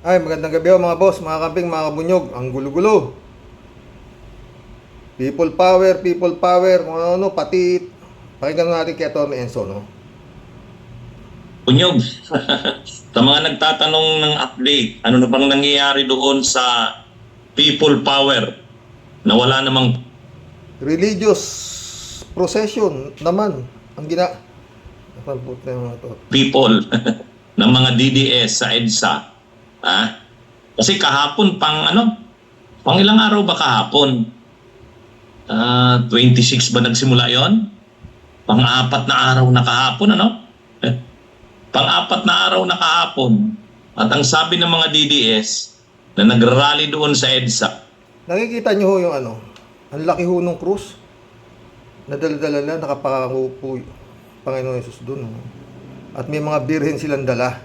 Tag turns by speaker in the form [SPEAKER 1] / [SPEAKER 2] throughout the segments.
[SPEAKER 1] Ay, magandang gabi mga boss, mga kamping, mga kabunyog. Ang gulo-gulo. People power, kung ano, pati pakinggan natin kay Atty. Enzo, no?
[SPEAKER 2] Bunyog, sa mga nagtatanong ng update, ano na bang nangyayari doon sa people power na wala namang
[SPEAKER 1] Religious procession naman ang napalput na yung mga to.
[SPEAKER 2] people ng mga DDS sa EDSA? Ha? Kasi kahapon pang ilang araw ba kahapon? 26 ba nagsimula yon? Pang-apat na araw na kahapon, ano? Pang-apat na araw na kahapon. At ang sabi ng mga DDS na nagrally doon sa EDSA,
[SPEAKER 1] Nakikita niyo ho yung ano, ang laki ho nung krus. Nadala-dala na, nakapangupo Panginoon Jesus doon. No? At may mga birhen silang dala.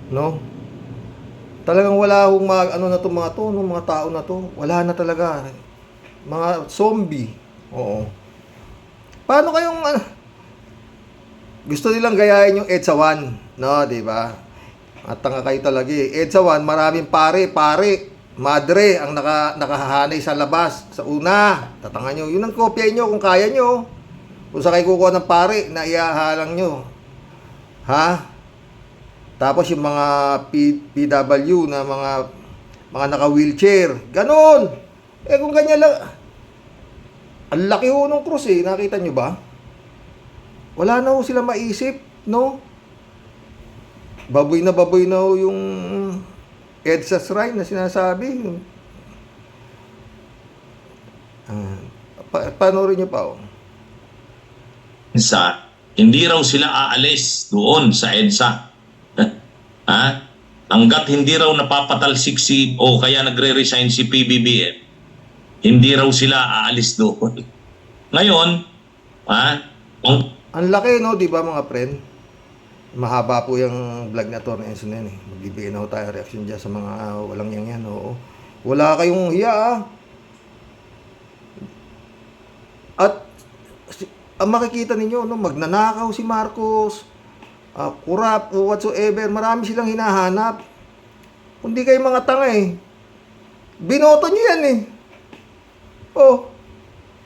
[SPEAKER 1] No? Talagang wala hong ano na to mga to, no, mga tao na to. Wala na talaga. Mga zombie. Oo. Paano kayong gusto nilang gayahin yung EDSA 1, no, 'di ba? At tanga kayo talaga eh. EDSA 1, maraming pare, madre ang nakahahanay sa labas, sa una. Tatangan nyo. Yun ang kopya nyo kung kaya nyo. Kung sa kayo kukuha ng pare, na iahalang nyo. Ha? Tapos yung mga PW na mga naka-wheelchair. Ganon. Eh kung ganyan lang, ang laki ho nung krus eh. Nakita nyo ba? Wala na ho sila maisip, no? Baboy na ho yung EDSA shrine na sinasabi. Panoorin nyo pa, oh.
[SPEAKER 2] Hindi raw sila aalis doon sa EDSA. Ha? Hanggat hindi raw napapatalsik o kaya nagre-resign si PBBM, hindi raw sila aalis doon. Ngayon,
[SPEAKER 1] ang laki, no, di ba mga friend? Mahaba po yung vlog na to na Enzo na yan eh. Magbibigay na ho tayo reaction dyan sa mga walang yan, oo. Wala kayong hiya, ah. At ang makikita ninyo, no, magnanakaw si Marcos, kurap o whatsoever, marami silang hinahanap. Kung di kayo mga tanga eh, binoto nyo yan eh. Oh,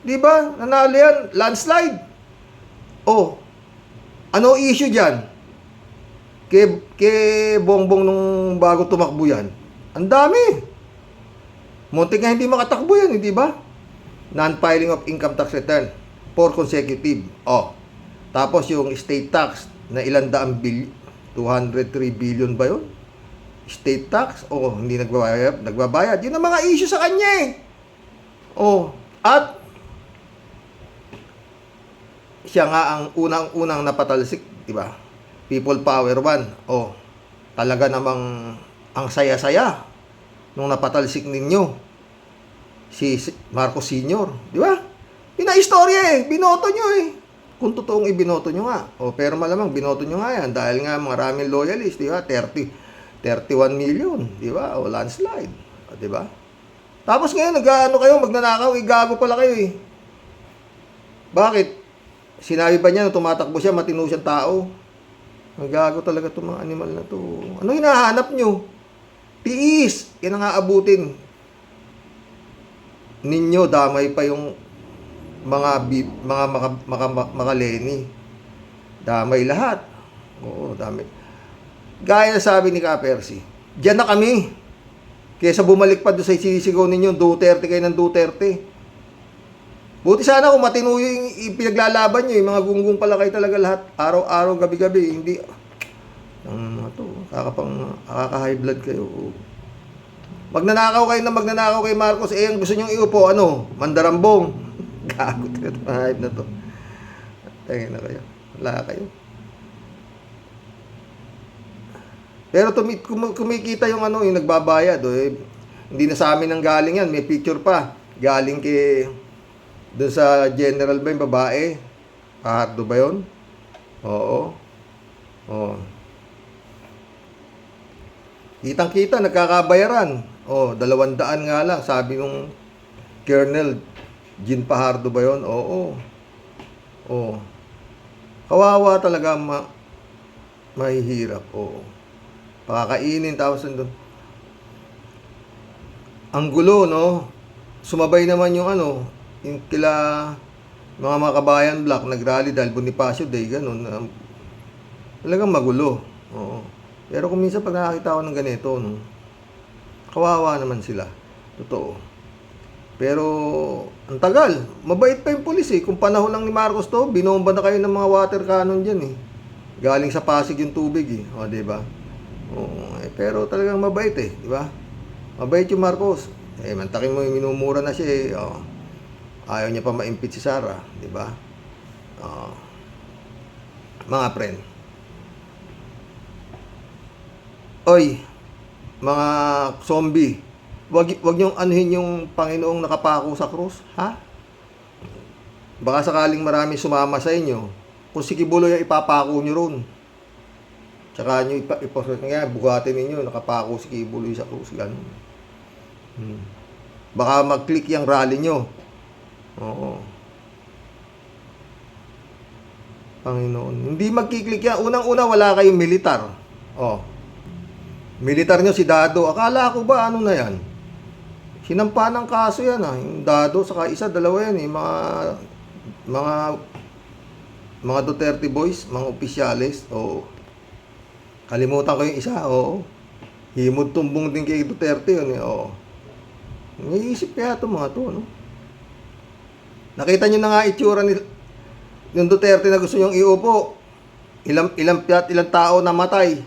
[SPEAKER 1] di ba? Nanalo yan, landslide. Oh, ano issue dyan? Kay Bongbong nung bago tumakbo yan. Ang dami. Muntik nga hindi makatakbo yan, hindi ba? Non-filing of income tax return for consecutive. Oh. Tapos yung state tax na ilang daang billion, 203 billion ba yun? State tax, oh, hindi nagbabayad. Yun ang mga issue sa kanya eh. Oh, at siya nga ang unang napatalsik, di ba? People Power 1. Oh, talaga namang ang saya-saya nung napatalsik ninyo si Marcos Sr. Di ba? Pinaistorya eh. Binoto nyo eh. Kung totoong ibinoto nyo nga. Oh, pero malamang binoto nyo nga yan dahil nga maraming loyalist, di ba? 31 million, di ba? O landslide. O, di ba? Tapos ngayon, kayo, magnanakaw, gago pala kayo eh. Bakit? Sinabi ba niya na tumatakbo siya, matino siyang tao? Gago talaga itong mga animal na to. Ano hinahanap nyo? Tiis. Yan ang aabutin ninyo. Damay pa yung makaleni. Damay lahat. Oo, damay. Gaya na sabi ni Kapersi, diyan na kami. Kesa bumalik pa doon sa sisigaw ninyo, Duterte kayo ng Duterte. Buti sana kung matino yung ipinaglalaban nyo, yung mga gunggong pala kayo talaga lahat. Araw-araw, gabi-gabi, hindi. Kakaka-high blood kayo. Magnanakaw kay Marcos, ang gusto nyong iupo, mandarambong. Gago, hype na to. Tingin na kayo. Wala kayo. Pero kumikita yung yung nagbabayad. Hindi na sa amin ang galing yan. May picture pa. Galing doon sa general ba yung babae? Pahardo ba yun? Oo. Oo. Kitang-kita, nagkakabayaran. 200 nga lang. Sabi nung Colonel Jean Pahardo ba yun? Oo. Oo. Kawawa talaga mahihirap. Oo. Pakakainin tapos doon. ang gulo, no? Sumabay naman yung ano, yung kila mga kabayan black nagrally dahil Bonifacio Day, ganun. Talagang magulo. Oo. Pero kung minsan pag nakakita ko ng ganito, no, kawawa naman sila. Totoo. Pero, ang tagal. Mabait pa yung pulis eh. Kung panahon lang ni Marcos to, binomba na kayo ng mga water cannon dyan eh. Galing sa Pasig yung tubig eh. O, diba? Oo. Pero talagang mabait eh. Diba? Mabait yung Marcos. Mantakin mo yung minumura na siya eh. O, ayaw niya pa ma-impeach si Sara. Diba? O, mga friend. Oy, mga zombie. Wag niyong anuhin yung Panginoong nakapako sa krus, ha? Baka sakaling marami sumama sa inyo. Kung si Kibuloy ang ipapako niyo ron. Tsaka niyo buhatin ninyo, nakapako si Kibuloy sa krus. Ganun. Baka mag-click yung rally niyo. Oo. Panginoon. Hindi magkiklik yan. Unang-una, wala kayong militar. Oh. Militar nyo si Dado. Akala ko ba ano na yan? Sinampa ng kaso yan ah. Yung Dado, saka isa, dalawa yan eh. Mga Duterte boys, mga opisyalis. Oo. Kalimutan ko yung isa. Oo. Himod tumbong din kay Duterte yun eh. Oo. Naiisip kaya ito mga to, no? Nakita nyo na nga itsura ni yung Duterte na gusto nyong iupo. Ilang tao na matay.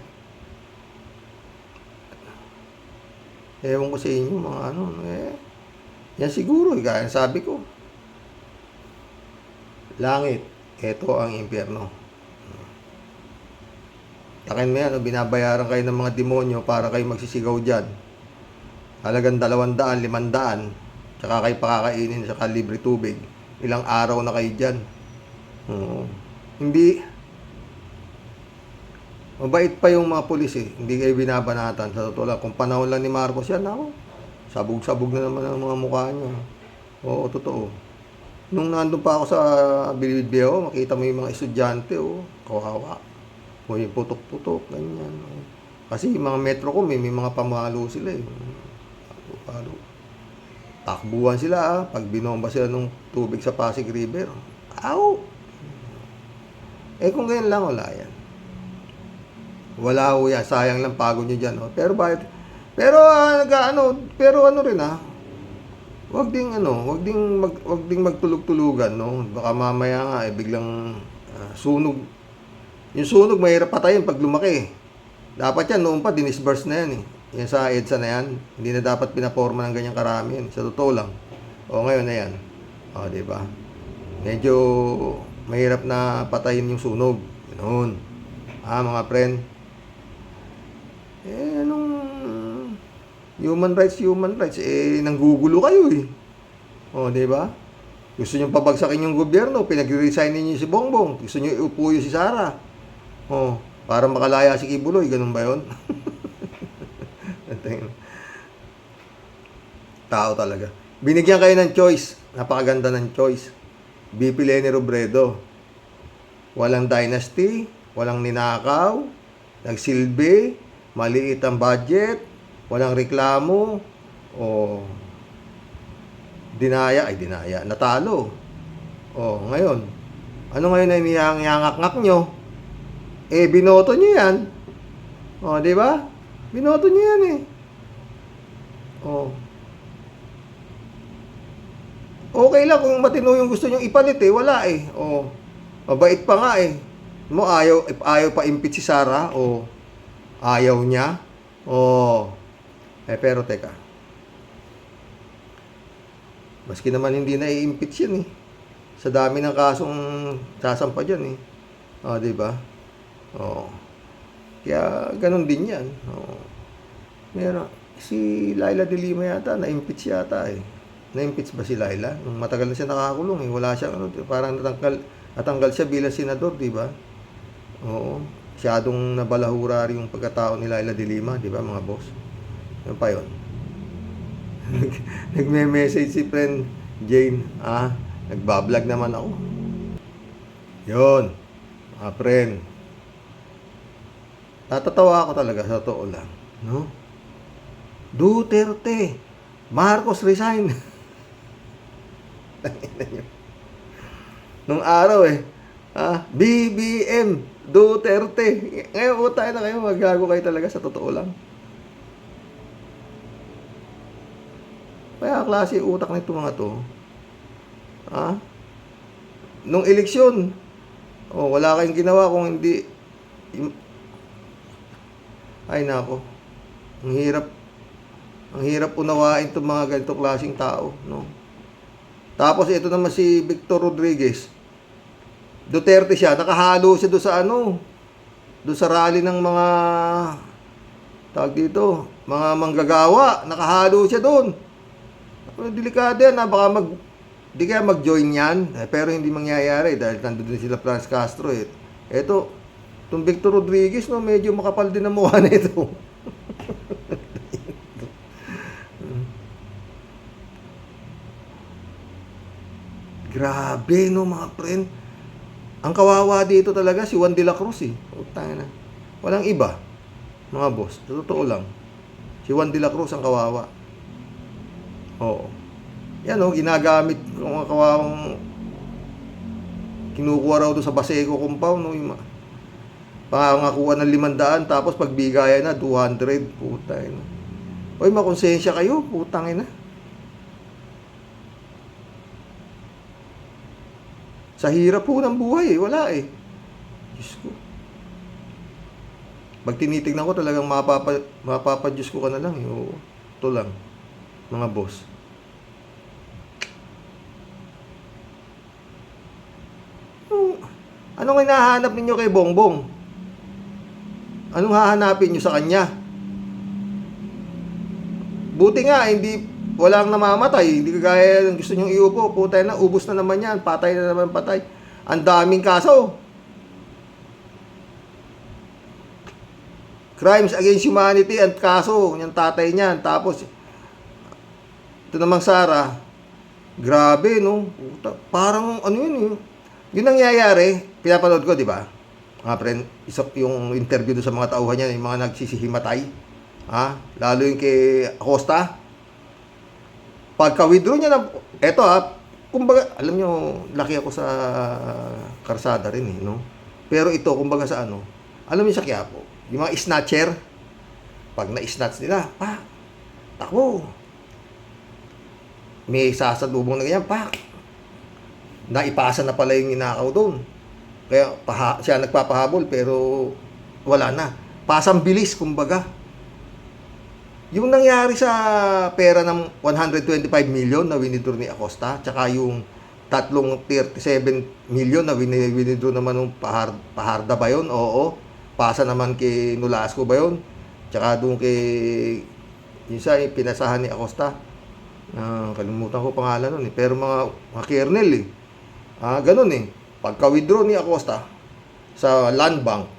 [SPEAKER 1] Ewan ko sa inyo mga ano. Yan siguro. Kaya sabi ko. Langit. Ito ang impyerno. Takin mo yan. Binabayaran kayo ng mga demonyo para kayo magsisigaw dyan. Halagang 200, 500. Tsaka kayo pakakainin sa libre tubig. Ilang araw na kayo dyan. Hindi. Mabait pa yung mga pulis eh. Hindi kayo binabanatan. Sa totoo lang. Kung panahon lang ni Marcos yan, ako. Sabog-sabog na naman ang mga mukha niya. Oo, totoo. Nung nandun pa ako sa Bilibideo, makita mo yung mga estudyante, oh. Kawawa. O yung putok-putok, ganyan. Oh. Kasi yung mga metro ko, may mga pamalo sila eh. Palo. Takbuhan sila ah. Pag binomba sila ng tubig sa Pasig River. Aw! Kung ganyan lang, wala yan. Wala ho yan. Sayang lang pagod nyo dyan. Oh. Pero bakit? Pero ano rin ah. Wag ding magtulog-tulugan, no. Baka mamaya nga biglang sunog. Yung sunog mahirap patayin pag lumaki. Dapat yan noon pa dinisburse na yan eh. Yan sa EDSA na yan. Hindi na dapat pinaporma ng ganyang karami yan. Sa totoo lang. O ngayon na yan. O, diba? Medyo mahirap na patayin yung sunog. Ganoon. Mga friend. Anong human rights? Nanggugulo kayo eh. O, diba? Gusto nyo pabagsakin yung gobyerno, pinag-resign niyo si Bongbong. Gusto nyo iupo si Sara. O, para makalaya si Kibuloy. Ganun ba yun? Tao talaga. Binigyan kayo ng choice. Napakaganda ng choice. BP Leni Robredo. Walang dynasty, walang ninakaw, nagsilbi, maliit ang budget, walang reklamo, dinaya, natalo. Ngayon, ano ngayon na iniyangak-ngak nyo? Binoto nyo yan. Di ba? Binoto nyo yan eh. Okay lang kung matino yung gusto nyo ipalit eh. Wala eh. Mabait pa nga eh. Ayaw pa impeach si Sara. Ayaw niya. Pero teka. Maski naman hindi na i-impeach yan eh. Sa dami ng kasong sasampa dyan eh. Diba? Kaya ganun din yan. Meron. Si Laila de Lima yata, na-impeach yata eh. Na-impeach ba si Laila? Matagal na siya nakakulong eh. Wala siya, parang natanggal siya bilang senador, di ba? Oo. Masyadong nabalahura rin yung pagkatao ni Laila de Lima, di ba mga boss? Ano pa yun? Nagme-message si friend Jane. Nagbablog naman ako. Yun. Mga friend. Natatawa ako talaga sa totoo lang. No? Duterte. Marcos resign. Nung araw BBM, Duterte. Ngayon, utay na kayo, maggago kayo talaga sa totoo lang. Kaya klase utak nito mga to. Nung eleksyon, wala kayong ginawa kung hindi ay nako. Ang hirap unawain itong mga ganito klaseng tao, no? Tapos ito naman si Victor Rodriguez. Duterte siya, nakahalo siya doon sa doon sa rally ng mga tawag dito, mga manggagawa, nakahalo siya doon. Delikado yan, baka di kaya mag-join yan, pero hindi mangyayari dahil nandun din sila Franz Castro Eto, itong Victor Rodriguez, no, medyo makapal din ang mukha na ito. Grabe, no, mga friend. Ang kawawa dito talaga si Juan de la Cruz Utang na. Walang iba, mga boss. Totoo lang. Si Juan de la Cruz ang kawawa. Oo. Yan ginagamit ng mga kawawang kinukuha raw doon sa Baseco compound, no, yung pangangakuha ng 500 tapos pagbigayan na 200. Putang ina. Oy, makonsensya kayo, putang ina. Sa hirap po ng buhay, wala Diyos ko. Pag tinitignan ko talagang mapapa-Diyos ko ka na lang. Oo, ito lang, mga boss. Anong hinahanap ninyo kay Bongbong? Anong hahanapin nyo sa kanya? Buti nga, walang namamatay, hindi kagaya ng gusto nyong iupo. Putay na, ubos na naman yan, patay na naman patay. Ang daming kaso. Crimes against humanity ang kaso, yung tatay niyan. Tapos, ito namang Sara, grabe, no? Puta, parang yun. Yun nangyayari, pinapanood ko, di ba? Mga friend, yung interview doon sa mga tauhan niya, yung mga nagsisihimatay. Lalo yung kay Acosta. Pagka-withdraw niya na, kumbaga, alam nyo, laki ako sa karsada rin no? Pero ito, kumbaga sa alam niyo sa Quiapo, yung mga snatcher, pag na-snatch nila, takbo. May sasalubong na ganyan, naipasa na pala yung inakaw doon. Kaya siya nagpapahabol, pero wala na. Pasang bilis, kumbaga. Yung nangyari sa pera ng 125 million na winidraw ni Acosta, tsaka yung tatlong 37 million na winidraw naman ng Paharda ba yun? Oo. Pasa naman kay Nolasco ba yun? Tsaka doon kay isa pinasahan ni Acosta. Kalimutan ko pangalan nun Pero mga kernel ganun Pagka-withdraw ni Acosta sa Land Bank,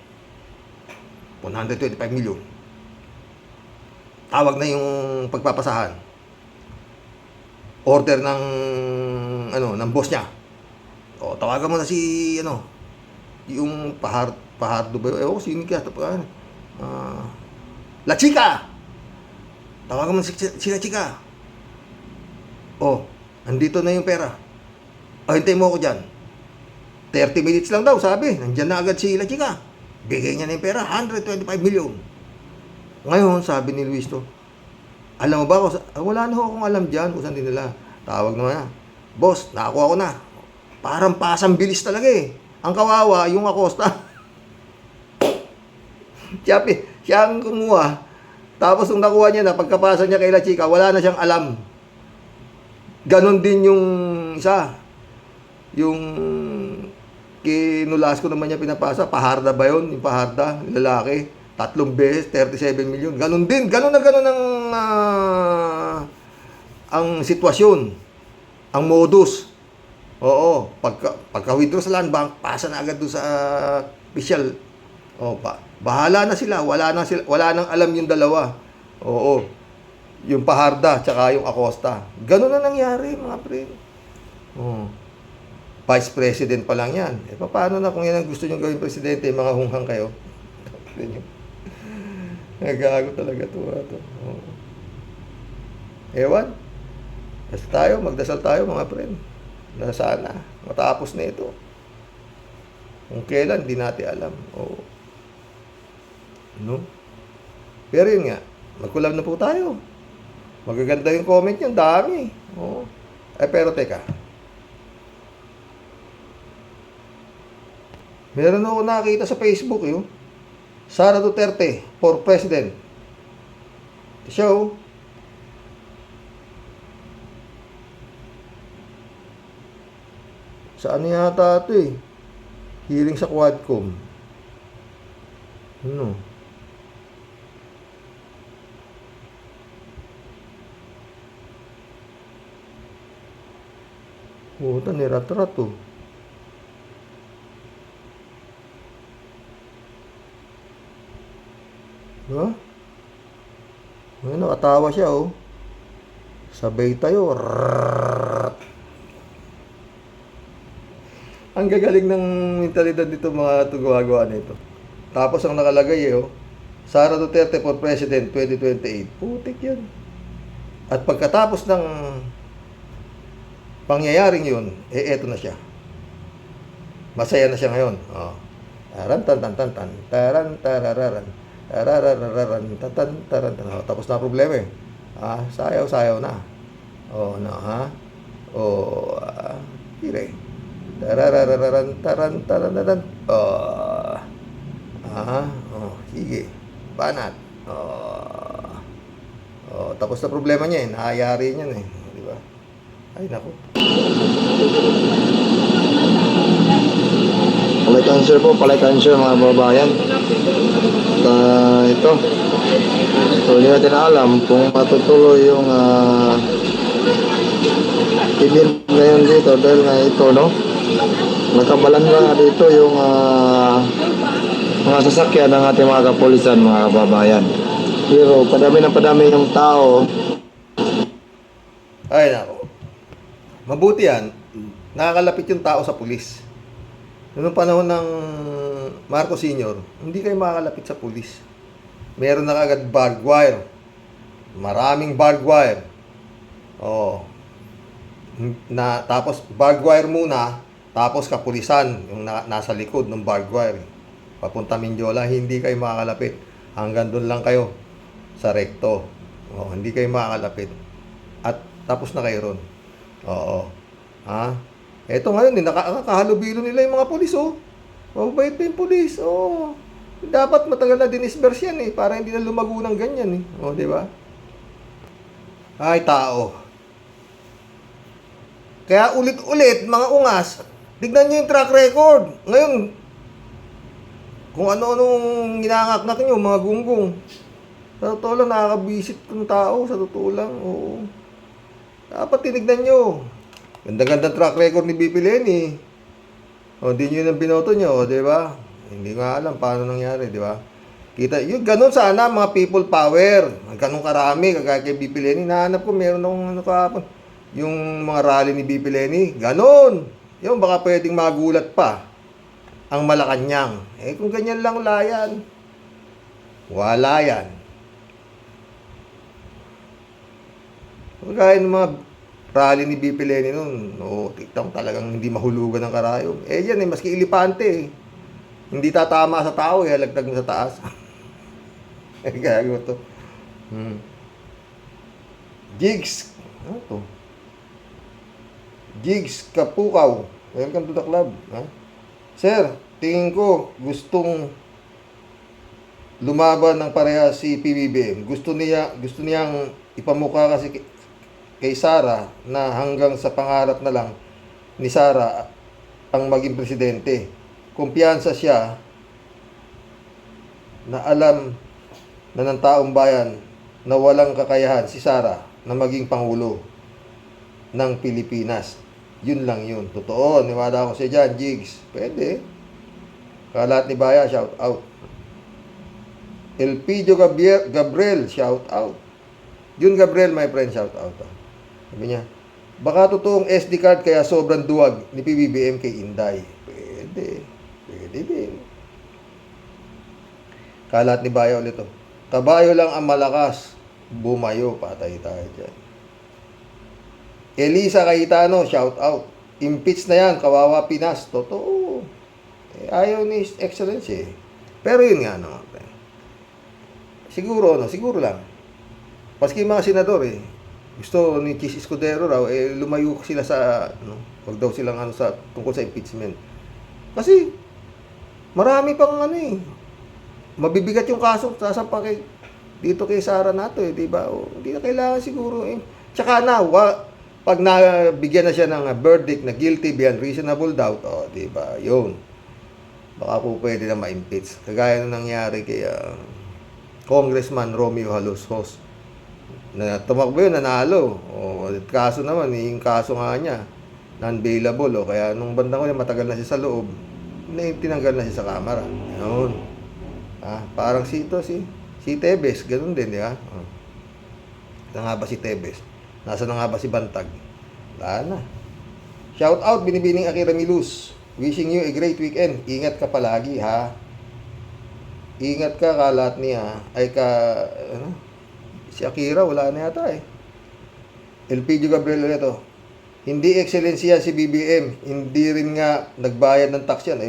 [SPEAKER 1] 125 million. Tawag na yung pagpapasahan. Order ng ng boss niya. Tawagan mo na si yung Pahardo ba? Sino kaya La Chica. Tawagan mo si La Chica. Andito na yung pera. Hintay mo ako dyan. 30 minutes lang daw, sabi. Nandyan na agad si La Chica. Bigay niya na yung pera, 125 million. Ngayon, sabi ni Luis alam mo ba wala na akong alam dyan kung saan din nila. Tawag naman boss, nakakuha ko na. Parang pasang bilis talaga Ang kawawa, yung Acosta. Siya ang kumuha. Tapos nung nakuha niya na, pagkapasa niya kay La Chica, wala na siyang alam. Ganon din yung isa. Yung kay Nolasco naman niya pinapasa. Paharda ba yun? Yung Paharda, lalaki. 3 beses, 37 million. Ganon din. Ganon ang sitwasyon. Ang modus. Oo. Pagka-withdraw sa land bank, pasa na agad doon sa official. Bahala na sila. Wala nang alam yung dalawa. Oo. Yung Paharda, tsaka yung Acosta. Ganon na nangyari, mga pre. Vice President pa lang yan. Paano na kung yan ang gusto nyo gawin presidente, mga hunghang kayo? Nagago talaga ito. Ewan. Basta tayo, magdasal tayo mga friend. Na sana matapos na ito. Kung kailan, di natin alam. Oo. No? Pero yun nga, mag-collab na po tayo. Magaganda yung comment niyan, dami. Oo. Pero teka. Meron ako nakita sa Facebook yun. Sara Duterte for President. Siya oh. Saan yata ito eh? Hearing sa Quadcom. Ano? Puta, nirat-rat oh. Diba? Ngayon, nakatawa siya oh. Sabay tayo. Rrrr. Ang gagaling ng mentalidad nito mga gumagawa nito. Tapos ang nakalagay eh oh. Sara Duterte for President 2028. Putik yan. At pagkatapos ng pangyayaring yun, eto na siya. Masaya na siya ngayon. Oh. Taran tan tan tan tan. Taran tarararan. Tararararan tan taran tan. Oh, tapos na problema eh. Sayaw-sayaw na. Oh, no ha. Oh, dire. Tararararan taran taran. Oh. Oh, sige. Banat. Oh, tapos na problema niya eh. Nahayari niya eh. Di ba? Ay, naku.
[SPEAKER 3] Palay cancer mga babayan. Ito. So, hindi natin alam kung matutuloy yung event ngayon dito dahil nga ito, no? Nakabalan nga dito yung mga sasakyan ng ating mga kapulisan, mga kababayan. Pero padami yung tao.
[SPEAKER 1] Ay, naku. Mabuti yan. Nakakalapit yung tao sa pulis. Noong panahon ng Marcos Sr., hindi kayo makakalapit sa pulis. Meron na kagad barbed wire. Maraming barbed wire. Oh. Tapos barbed wire muna, tapos kapulisan, yung nasa likod ng barbed wire. Papunta Mindiola, hindi kayo makakalapit. Hanggang doon lang kayo sa recto. Oh, hindi kayo makakalapit. At tapos na kayo ron. Oo. Ha? Eto ngayon, nakakahalubilo nila yung mga pulis, oh. Mabait pa yung pulis, oh. Dapat matagal na dinisperse yan, eh, para hindi na lumago ng ganyan, eh. Oh, di ba? Ay, tao. Kaya ulit-ulit, mga ungas, tignan nyo yung track record. Ngayon, kung ano-anong ginangaknak nyo, mga gunggong. Sa totoo lang, nakakabisit ng tao, sa totoo lang, oo. Dapat tinignan nyo. Ganda-ganda track record ni BP Lenny. O, di nyo yung binoto nyo, di ba? Hindi nga alam paano nangyari, di ba? Kita, yung ganun sana, mga people power. Ganun karami, kagaya kay BP Lenny. Nahanap ko, meron akong kahapon. Yung mga rally ni BP Lenny, ganun. Yung baka pwedeng magulat pa ang Malacanang. Eh, kung ganyan lang layan, wala yan. Kagaya ng mga rally ni BP Lenny nun, tiktok talagang hindi mahulugan ng karayom. Eh yan eh, maski ilipante eh. Hindi tatama sa tao eh, halagtag mo sa taas. Eh, gago to. Jigs. Ano to? Jigs Kapukaw. Welcome to the club. Ha? Sir, tingin ko gustong lumaban ng pareha si PBBM. Gusto niyang ipamukha kasi kay Sara na hanggang sa pangarap na lang ni Sara ang maging presidente. Kumpiyansa siya na alam na ng taong bayan na walang kakayahan si Sara na maging pangulo ng Pilipinas. Yun lang yun. Totoo. Niwala ko siya dyan, Jigs. Pwede. Kalat ni Baya, shout out. Elpidio Gabriel, shout out. Yun Gabriel, my friend, shout out. Sabi niya, baka totoong SD card kaya sobrang duwag ni PBBM kay Inday. Pwede. Pwede din. Kalat ni Baya ulit. Kabayo lang ang malakas. Bumayo. Patay tayo dyan. Elisa Cayetano, shout out. Impeach na yan, kawawa Pinas. Totoo. Ayaw ni Excellency. Pero yun nga, no. Siguro lang. Paski yung mga senador, gusto ni Chis Escudero raw, lumayo sila sa, wag daw silang tungkol sa impeachment. Kasi, marami pang mabibigat yung kaso sasampa dito kay Sara Nato, di ba? Hindi na kailangan siguro, Tsaka pag nabigyan na siya ng verdict na guilty beyond reasonable doubt, di ba? Yun. Baka po pwede na ma-impeach. Kagaya na nangyari kay Congressman Romeo Halosos. Na tumakbo yun, nanalo. Kaso naman, yung kaso nga niya, non-bailable. Kaya nung bandang ko matagal na siya sa loob, tinanggal na siya sa kamara. Yun. Parang si Tebes, ganun din, di ba? Na nga ba si Tebes? Nasa na nga ba si Bantag? Wala na. Shout out, Binibining Akira Milus. Wishing you a great weekend. Ingat ka palagi, ha? Ingat ka, kalat niya. Si Akira, wala na yata Elpidio Gabriel ulit, Hindi ekselensya si BBM. Hindi rin nga nagbayad ng tax yan.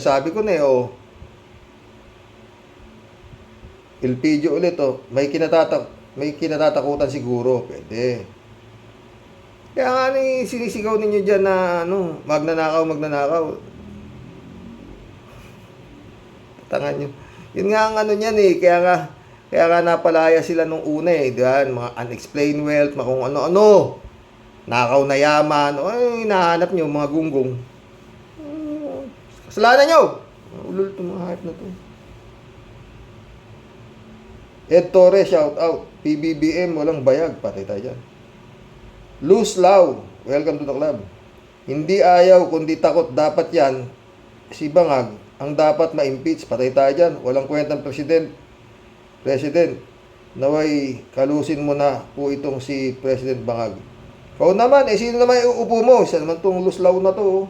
[SPEAKER 1] Sabi ko na Elpidio ulit, may kinatatakutan siguro. Pwede. Kaya nga sinisigaw ninyo dyan na magnanakaw. Tangan nyo. Yun nga ang niyan Kaya nga napalaya sila nung una diyan, mga unexplained wealth, mga kung ano-ano. Nakaw na yaman. Hinahanap nyo mga gunggong. Kasalanan nyo! Ulul itong mga hype na to. Ed Torres, shout out. PBBM, walang bayag. Patay tayo dyan. Luz Lau, welcome to the club. Hindi ayaw, kundi takot. Dapat yan, si Bangag, ang dapat ma-impeach. Patay tayo dyan. Walang kwentang president. Naway, kalusin mo na po itong si President Bangag. Kau naman, sino naman iuupo mo? Isa naman itong Luz Lau na to.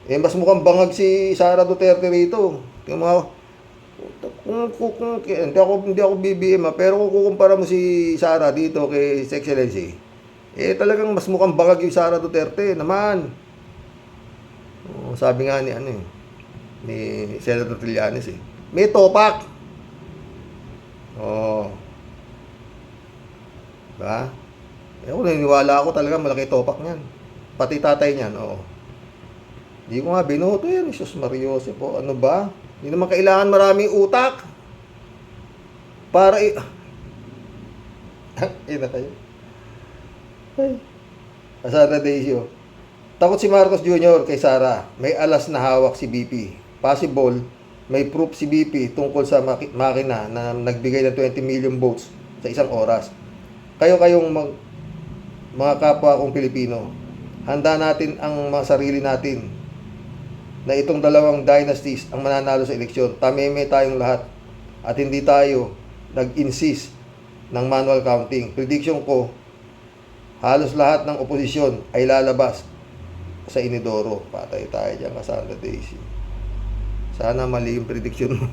[SPEAKER 1] Mas mukhang Bangag si Sara Duterte rito. Yung mga hindi ako BBM pero kung kukumpara mo si Sara dito kay His Excellency, talagang mas mukhang Bangag yung Sara Duterte naman. Sabi nga ni Senator Trillanes may topak. Diba? Kung naniniwala ako talaga malaki topak niyan. Pati tatay niyan, Hindi ko nga binoto yan, Jesus Mariosep, ano ba? Hindi naman kailangan maraming utak. Para ina tayo. Asara Deisio. Takot si Marcos Jr. kay Sara. May alas na hawak si BP. Possible, may proof si BP tungkol sa makina na nagbigay ng 20 million votes sa isang oras. Kayong mga kapwa kong Pilipino, handa natin ang mga sarili natin na itong dalawang dynasties ang mananalo sa eleksyon. Tameme tayong lahat at hindi tayo nag-insist ng manual counting. Prediction ko, halos lahat ng oposisyon ay lalabas sa inidoro. Patay tayo dyan, Cassandra Daisy. Sana mali yung prediction mo.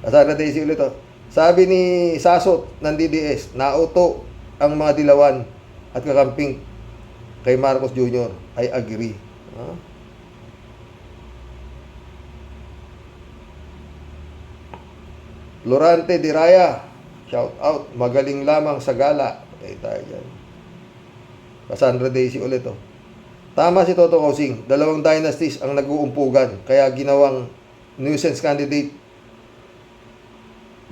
[SPEAKER 1] Cassandra Daisy ulit Sabi ni Sasot ng DDS, nauto ang mga dilawan at kakamping kay Marcos Jr. I agree. Lorante Diraya, shout out, magaling lamang sa gala. Patay tayo dyan. Cassandra Daisy ulit Tama si Toto Kausing, dalawang dynasties ang nag-uumpugan, kaya ginawang nuisance candidate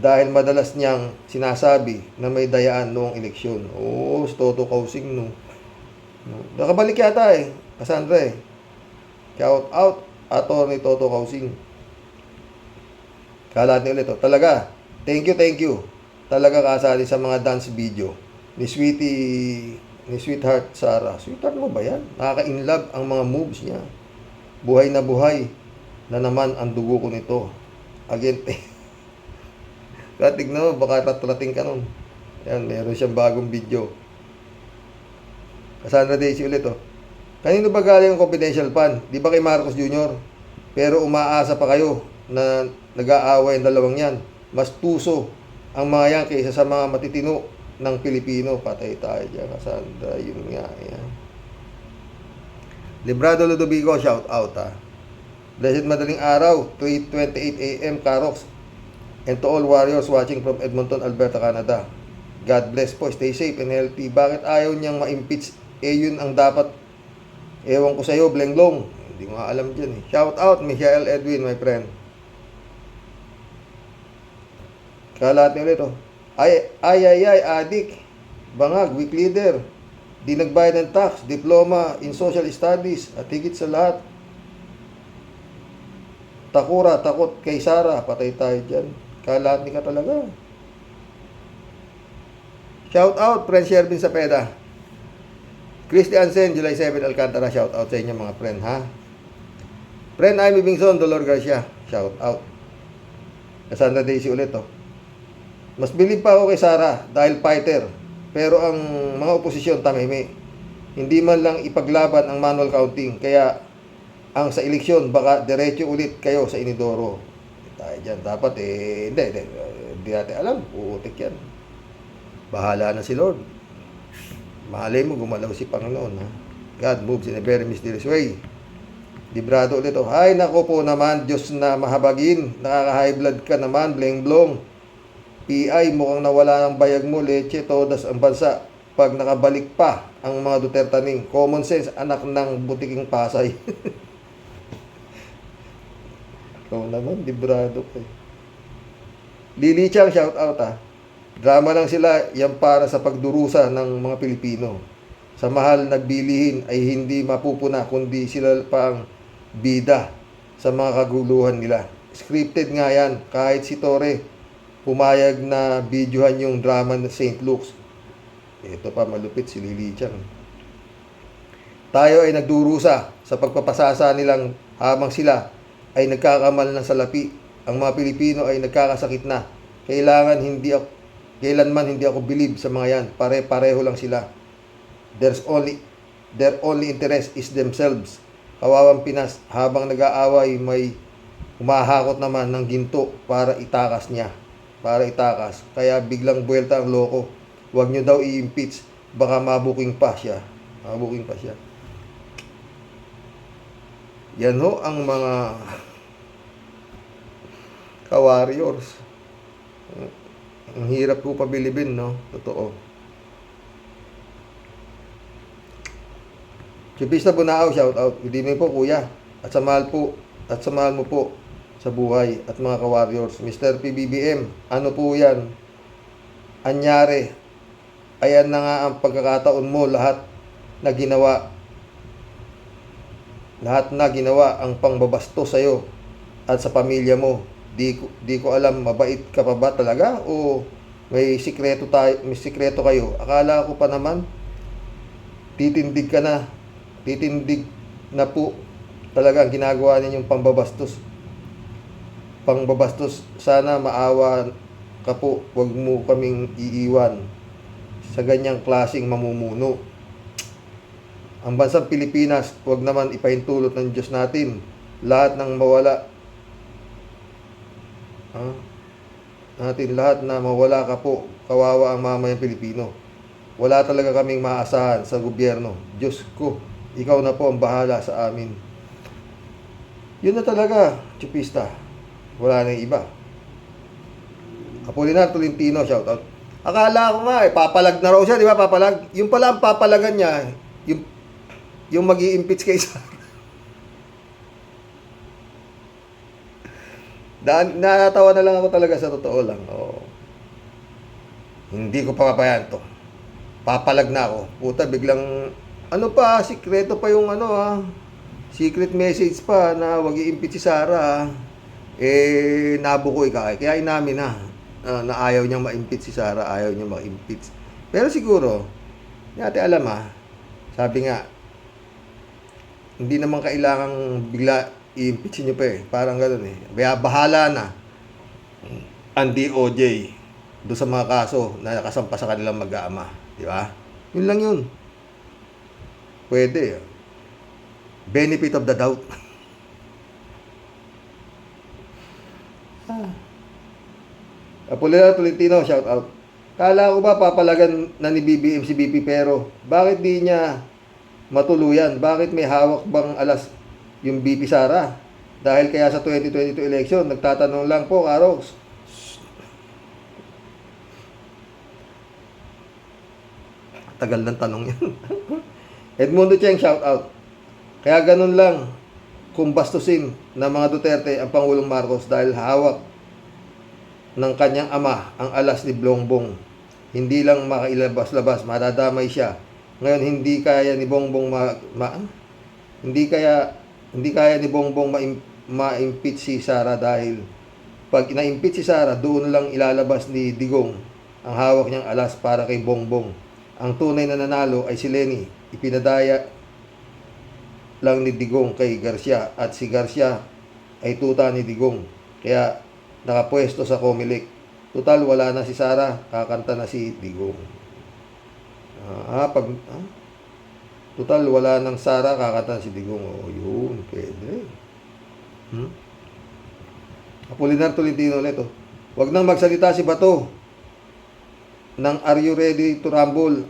[SPEAKER 1] dahil madalas niyang sinasabi na may dayaan noong eleksyon. Si Toto Kausing nakabalik yata Cassandra Shout out, Atty. Toto Kausing. Kalat ni ulit Talaga, thank you. Talaga kasali sa mga dance video ni Sweetheart Sara. Sweetheart mo ba yan? Nakaka-inlove ang mga moves niya. Buhay na naman ang dugo ko nito. Again, tignan mo, baka ratrating ka nun. Yan, meron siyang bagong video. Cassandra Daisy ulit Kanino ba galing ang confidential fund? Di ba kay Marcos Jr.? Pero umaasa pa kayo na nag-aaway ang dalawang yan. Mas tuso ang mga yan kaysa sa mga matitino ng Pilipino. Patay tayo dyan, Cassandra. Yun nga, yan. Librado Ludovico, shout out ha. Blessed madaling araw, 3:28 a.m. Karox. And to all warriors watching from Edmonton, Alberta, Canada. God bless po, stay safe and healthy. Bakit ayaw niyang ma-impeach? Yun ang dapat. Ewan ko sa'yo, Blenglong. Hindi ko nga alam dyan eh. Shout out, Michael Edwin, my friend. Kalat niyo ulit oh. Ay, adik. Bangag, weak leader. Di nagbayad ng tax, diploma in social studies, at higit sa lahat. Takura, takot kay Sara. Patay tayo dyan. Kalat ni ka talaga. Shout out, friend Shervin Sapeda. Christian Sen, July 7, Alcantara. Shout out sa inyo mga friend, ha? Friend Amy Bingson, Dolor Garcia. Shout out. Cassandra Daisy ulit, oh. Mas bilib pa ako kay Sara dahil fighter. Pero ang mga oposisyon tamimi. Hindi man lang ipaglaban ang manual counting. Kaya ang sa eleksyon baka diretso ulit kayo sa inidoro. Tayo dyan. Dapat hindi natin alam. Uutik yan. Bahala na si Lord. Mahalay mo gumalaw si Panginoon, ha? God moves in a very mysterious way. Librado ulit, oh. Ay nako po naman, Diyos na mahabagin. Nakaka-high blood ka naman, bleng-blong. PI, mukhang nawala ng bayag mo, leche, todas ang bansa. Pag nakabalik pa ang mga Dutertaning, common sense, anak ng butiking Pasay. Ikaw naman, librado ka. Lili Chang, shout out ha. Drama lang sila, yan para sa pagdurusa ng mga Pilipino. Sa mahal nagbilihin ay hindi mapupuna, kundi sila pa ang bida sa mga kaguluhan nila. Scripted nga yan, kahit si Torre pumayag na videohan yung drama ng St. Luke's. Ito pa, malupit si Lili Chang. Tayo ay nagdurusa sa pagpapasasa nilang habang sila ay nagkakamal ng salapi. Ang mga Pilipino ay nagkakasakit na. Kailanman hindi ako believe sa mga yan. Pare-pareho lang sila. Their only interest is themselves. Kawawang Pinas, habang nag-aaway may humahakot naman ng ginto para itakas niya. Kaya biglang buwelta ang loko. Huwag nyo daw i-impeach. Baka mabuking pa siya. Yan ho ang mga ka-warriors. Ang hirap po pabilibin, no? Totoo. Chupista Bunao, shout out. Good evening po, kuya. At sa mahal mo po sa buhay at mga ka-warriors. Mr. PBBM, ano po yan? Anyari, ayan na nga ang pagkakataon mo, lahat na ginawa ang pangbabasto sa'yo at sa pamilya mo. Di ko alam, mabait ka pa ba talaga? O may sikreto kayo? Akala ko pa naman, titindig na po talaga ang ginagawa ninyong pangbabastos. Sana maawa ka po, wag mo kaming iiwan sa ganyang klaseng mamumuno. Ang bansang Pilipinas, wag naman ipahintulot ng Diyos natin lahat ng mawala. Lahat na mawala ka po, kawawa ang mamayang Pilipino. Wala talaga kaming maasahan sa gobyerno. Diyos ko, ikaw na po ang bahala sa amin. Yun na talaga, Chupista. Wala na yung iba. Apolinar Tolentino, shout out. Akala ko nga, papalag na raw siya, di ba? Papalag. Yung pala ang papalagan niya, yung mag-i-impeach kay Sara. Natawa na lang ako talaga sa totoo lang. Oh. Hindi ko papapayan to. Papalag na ako. Puta, biglang, sikreto pa yung secret message pa na wag i-impeach si Sara. Nabukoy ka. Kaya inamin na ayaw niyang ma-impeach si Sara, ayaw niyang ma-impeach. Pero siguro, hindi natin alam sabi nga, hindi naman kailangang bigla i-impeach niyo pa Parang gano'n Kaya bahala na ang DOJ doon sa mga kaso na nakasampa sa kanilang mag-aama. Di ba? Yun lang yun. Pwede. Benefit of the doubt. Apolinar Tolentino, shout out. Kala ko ba papalagan na ni BBM si BP, pero bakit di niya matuluyan? Bakit may hawak bang alas yung BP Sara? Dahil kaya sa 2022 election, nagtatanong lang po, Karoks. Tagal ng tanong yan. Edmundo Cheng, shout out. Kaya ganun lang kung bastusin ng mga Duterte ang Pangulong Marcos dahil hawak ng kanyang ama ang alas ni Bongbong. Hindi lang makailabas-labas, madadamay siya. Ngayon hindi kaya ni Bongbong hindi kaya ni Bongbong ma-impeach si Sara dahil pag na-impeach si Sara, doon lang ilalabas ni Digong ang hawak niyang alas para kay Bongbong. Ang tunay na nanalo ay si Lenny. Ipinadaya lang ni Digong kay Garcia at si Garcia ay tuta ni Digong. Kaya nakapwesto sa Comelec. Total wala na si Sara, kakanta na si Digong. Total wala nang Sara, kakanta na si Digong. Oh, yun, pwede. Apolinar Tolentino ulit. Oh. Wag nang magsalita si Bato ng "Are you ready to rumble?"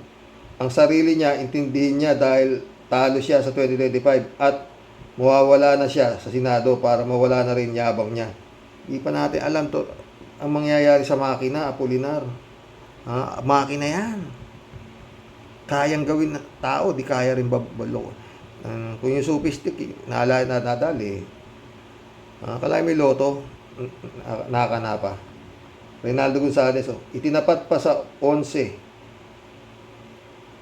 [SPEAKER 1] Ang sarili niya, intindihin niya dahil talo siya sa 2025 at mawawala na siya sa Senado para mawala na rin yabang niya. Hindi pa natin alam to ang mangyayari sa makina, Apolinar. Makina yan. Kayang gawin na tao, di kaya rin babalo. Kung yung supistik, nadali. Kalay may loto, nakakanapa. Reynaldo Gonzalez, itinapat pa sa 11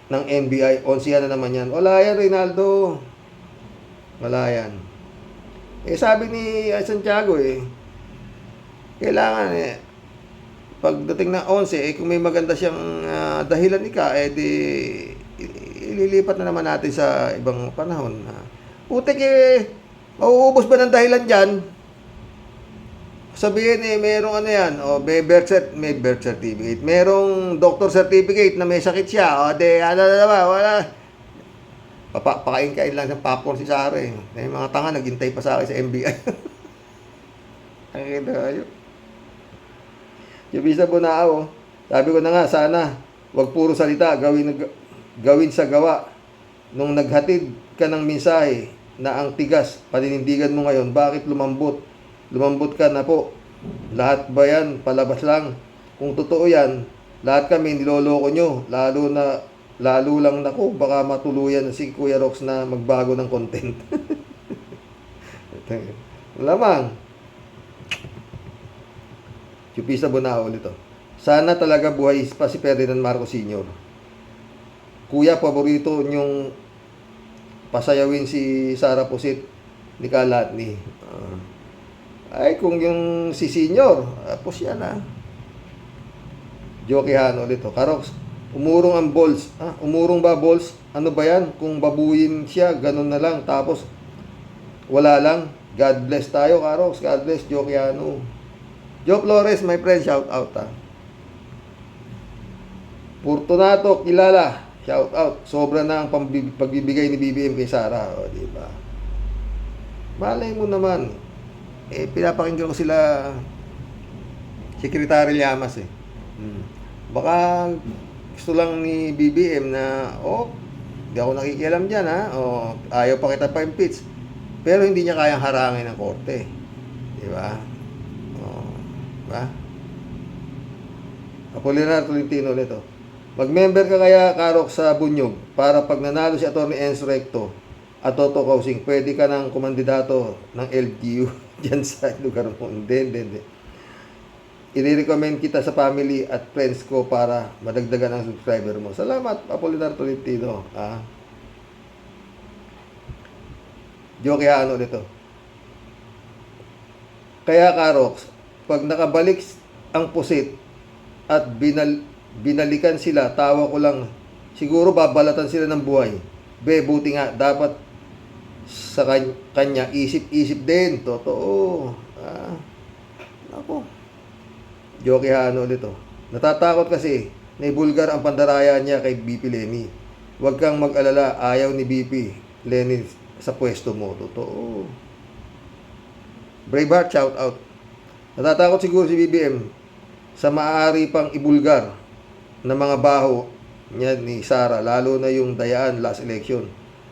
[SPEAKER 1] ng NBI. 11 yan na naman yan. Wala yan, Reynaldo. Wala yan. Sabi ni Santiago, kailangan pagdating ng 11, kung may maganda siyang dahilan di ililipat na naman natin sa ibang panahon. Putik mauubos ba ng dahilan dyan? Sabihin merong may birth certificate. Merong doctor certificate na may sakit siya. Wala. Pakain lang ng popcorn si Sara. May mga tanga naghintay pa sa akin sa NBI. Yung Bisa Bonao, sabi ko na nga, sana wag puro salita, gawin sa gawa. Nung naghatid ka ng mensahe na ang tigas, paninindigan mo ngayon, bakit lumambot? Lumambot ka na po. Lahat ba yan? Palabas lang. Kung totoo yan, lahat kami niloloko nyo. Lalo lang nako, baka matuluyan si Kuya Rox na magbago ng content. Lamang. Chupisa Bonao ulit. Sana talaga buhay pa si Ferdinand Marcos Sr. Kuya, paborito nyong pasayawin si Sara Pusit ni Kalatni. Ay, kung yung si Senior, pos yan Jokehan ulit. Karox, umurong ang balls. Umurong ba balls? Ano ba yan? Kung babuyin siya, ganun na lang. Tapos, wala lang. God bless tayo, Karox. God bless, Jokeano. Joe Flores, my friend, shout out. Fortunato, kilala. Shout out. Sobra na ang pagbibigay ni BBM kay Sara. O, diba? Malay mo naman. Pinapakinggan ko sila Secretary Llamas Baka gusto lang ni BBM na di ako nakikialam dyan ayaw pa kita pa-impeach, pero hindi niya kayang harangin ng korte, di ba? Diba? Apolinar Tolentino nito, mag-member ka kaya, Karok, sa Bunyog para pag nanalo si Atty. Enzo Recto at Toto Kausing, pwede ka ng kumandidato ng LGU dyan sa lugar mo. Hindi. I-recommend kita sa family at friends ko para madagdagan ang subscriber mo. Salamat, Apolinar Tolentino. Jokeano nito. Kaya, Karox, pag nakabalik ang Pusit at binalikan sila, tawa ko lang, siguro babalatan sila ng buhay. Buti nga, dapat sa kanya, isip-isip din. Totoo. Ako. Jokeano ulit. Natatakot kasi na ibulgar ang pandaraya niya kay BP Lenny. Huwag kang mag-alala, ayaw ni BP Lenny sa pwesto mo. Totoo. Braveheart, shout out. Natatakot siguro si BBM sa maaari pang ibulgar na mga baho niya ni Sara, lalo na yung Dayaan last election.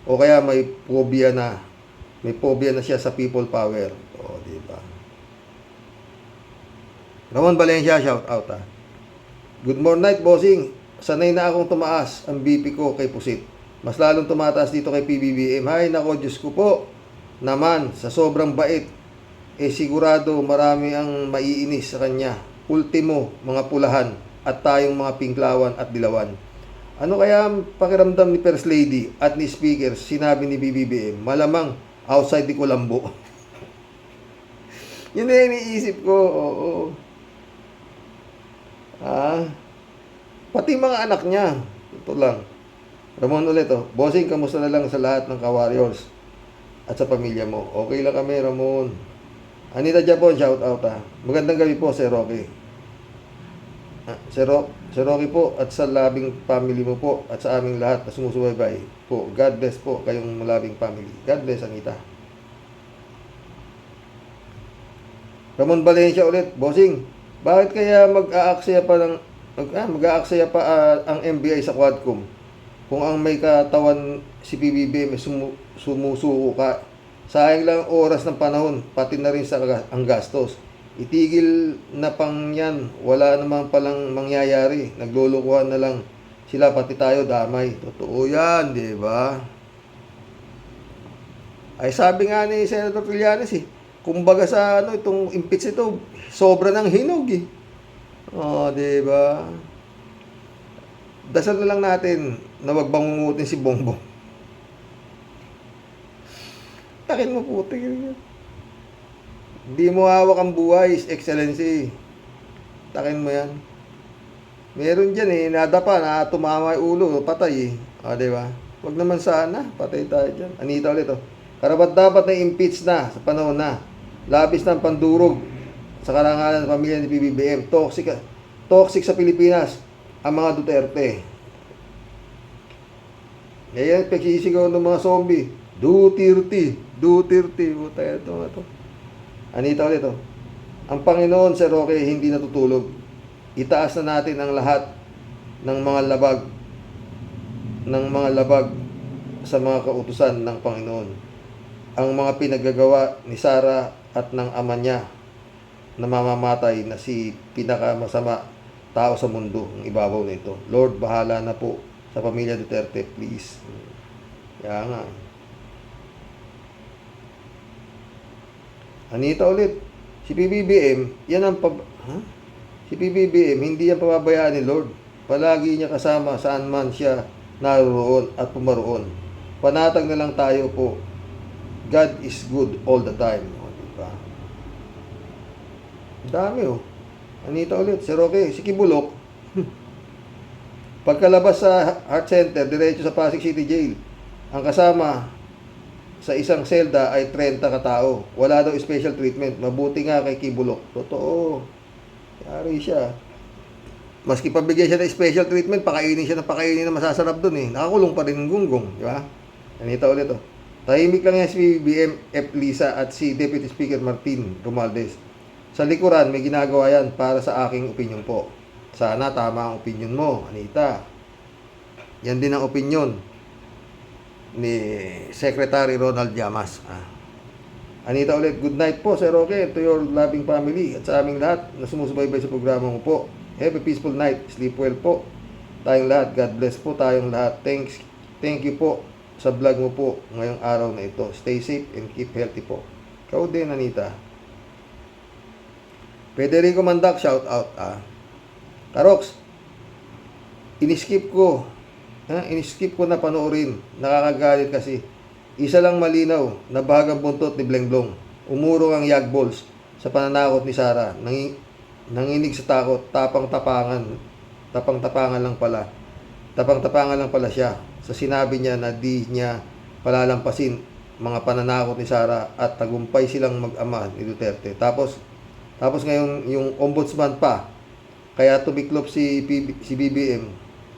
[SPEAKER 1] O kaya may phobia na siya sa people power. O, di ba? Ramon Valencia, shout out ha. Good morning night, bossing. Sanay na akong tumaas ang BP ko kay Pusit. Mas lalong tumataas dito kay PBBM. Hay nako, Diyos ko po. Naman, sa sobrang bait, sigurado marami ang maiinis sa kanya. Ultimo, mga pulahan at tayong mga pinklawan at dilawan. Ano kaya ang pakiramdam ni First Lady at ni Speaker, sinabi ni BBBM? Malamang outside di Colombo. Yun na iniisip ko, oo. Pati mga anak niya. Ito lang. Ramon ulit, bossing, kamusta na lang sa lahat ng ka-warriors at sa pamilya mo? Okay lang kami, Ramon. Anita Japon, shout out ha. Magandang gabi po, Sir Rocky. Sir Rocky po, at sa labing family mo po, at sa aming lahat na sumusubaybay po. God bless po kayong labing family. God bless, Anita. Ramon Valencia ulit, bossing, bakit kaya mag-aaksaya pa ang MBI sa Quadcom? Kung ang may katawan si PBBM sumusuko ka, sayang lang oras ng panahon, pati na rin sa ang gastos. Itigil na pang yan, wala naman palang mangyayari. Naglulukuhan na lang sila, pati tayo damay. Totoo yan, di ba? Ay sabi nga ni Senator Trillanes kumbaga sa itong impeach ito, sobra ng hinog di ba? Dasal na lang natin na wag bangungutin si Bongbong. Takin mo puti. Hindi mo hawak ang buhay, His Excellency. Takin mo yan. Meron dyan nadapa na tumama yung ulo, patay di ba? Wag naman sana, patay tayo dyan. Anita ulit karapat dapat na impeach na sa panahon na. Labis ng pandurog sa karangalan ng pamilya ni PBBM. Toxic sa Pilipinas ang mga Duterte. Ngayon, pagsisigaw ng mga zombie. Duterte. Puta ito. Anita ulit ang Panginoon, Sir Roque, hindi natutulog. Itaas na natin ang lahat ng mga labag sa mga kautusan ng Panginoon. Ang mga pinagagawa ni Sara at ng ama niya na mamamatay na si pinakamasama tao sa mundo, ang ibabaw nito. Lord, bahala na po sa pamilya Duterte, please. Kaya nga. Anita ulit, si PBBM, si PBBM, hindi yan pababayaan ni Lord. Palagi niya kasama saan man siya naroon at pumaroon. Panatag na lang tayo po. God is good all the time. Diba? Dami Anita ulit, si Roque, si Kibulok. Pagkalabas sa Heart Center, diretso sa Pasig City Jail. Ang kasama sa isang selda ay 30 katao. Wala daw special treatment. Mabuti nga kay Kibulok. Totoo. Yari siya. Maski pabigyan siya ng special treatment, pakainin siya ng pakainin na masasarap dun Nakakulong pa rin ng gunggong. Di ba? Anita ulit Tahimik lang yan si BBM F. Lisa at si Deputy Speaker Martin Romualdez. Sa likuran, may ginagawa yan para sa aking opinion po. Sana tama ang opinion mo, Anita. Yan din ang opinion ni Secretary Ronald Llamas. Anita ulit, good night po, Sir Roque, to your loving family at sa aming lahat na sumusubaybay sa programa mo po. Have a peaceful night. Sleep well po. Tayong lahat. God bless po tayong lahat. Thank you po sa vlog mo po ngayong araw na ito. Stay safe and keep healthy po. Ikaw din, Anita. Federico Mandak, shout out. Karox, iniskip ko na panoorin. Nakakagalit kasi. Isa lang malinaw na bahagang buntot ni Blenglong. Umurong ang yagballs sa pananakot ni Sara. Nanginig sa takot, tapang-tapangan lang pala. Tapang-tapangan lang pala siya sa sinabi niya na di niya palalampasin mga pananakot ni Sara at tagumpay silang mag-ama ni Duterte. Tapos ngayon yung ombudsman pa. Kaya tumiklop si BBM.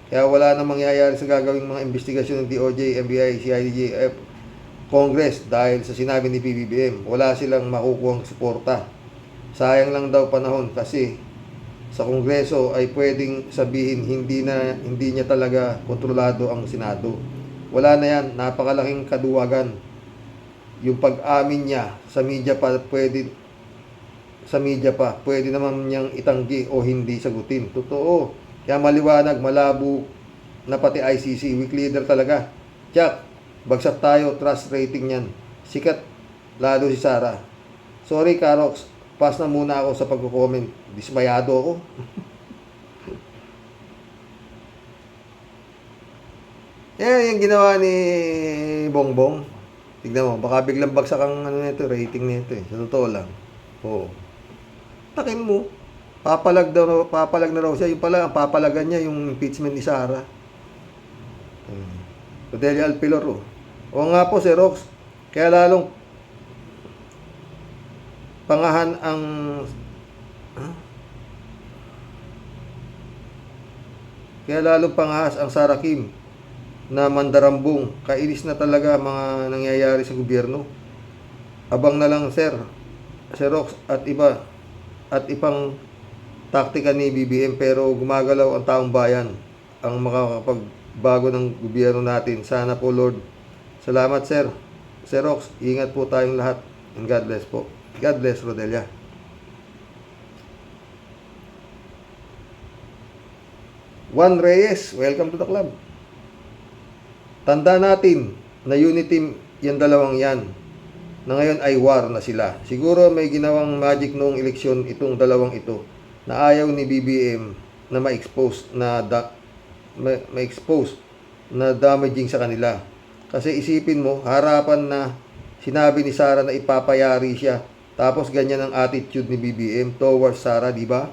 [SPEAKER 1] Kaya wala nang mangyayari sa gagawing mga investigasyon ng DOJ, NBI, CIDJ, Congress dahil sa sinabi ni PBBM. Wala silang makukuhang suporta. Sayang lang daw panahon kasi sa Kongreso ay pwedeng sabihin hindi niya talaga kontrolado ang Senado. Wala na yan, napakalaking kaduwagan. Yung pag-amin niya sa media pa pwede naman niyang itanggi o hindi sagutin. Totoo. Kaya maliwanag, malabo na pati ICC, weak leader talaga. Jack, bagsak tayo, trust rating yan. Sikat lalo si Sara. Sorry Karox, pass na muna ako sa pagko-comment. Dismayado ako. Yan yung ginawa ni Bongbong. Tignan mo, baka biglang bagsak ang rating nito eh. Sa totoo lang. Oo. Takin mo. Papalag na raw siya. Yung pala, ang papalagan niya yung impeachment ni Sara. Rodelia Alpilor. Oo nga po, si Rox. Kaya lalong pangahan ang Kaya lalong pangahas ang Sara Kim na mandarambong. Kainis na talaga mga nangyayari sa gobyerno. Abang na lang sir, Rox at ibang taktika ni BBM, pero gumagalaw ang taong bayan ang makakapagbago ng gobyerno natin. Sana po Lord. Salamat sir. Sir Rox, ingat po tayong lahat. And God bless po. God bless Rodelia. Juan Reyes, welcome to the club. Tanda natin na unity yung dalawang yan, na ngayon ay war na sila. Siguro may ginawang magic noong eleksyon itong dalawang ito, na ayaw ni BBM na ma-expose na damaging sa kanila. Kasi isipin mo, harapan na sinabi ni Sara na ipapayari siya, tapos ganyan ang attitude ni BBM towards Sara, di ba?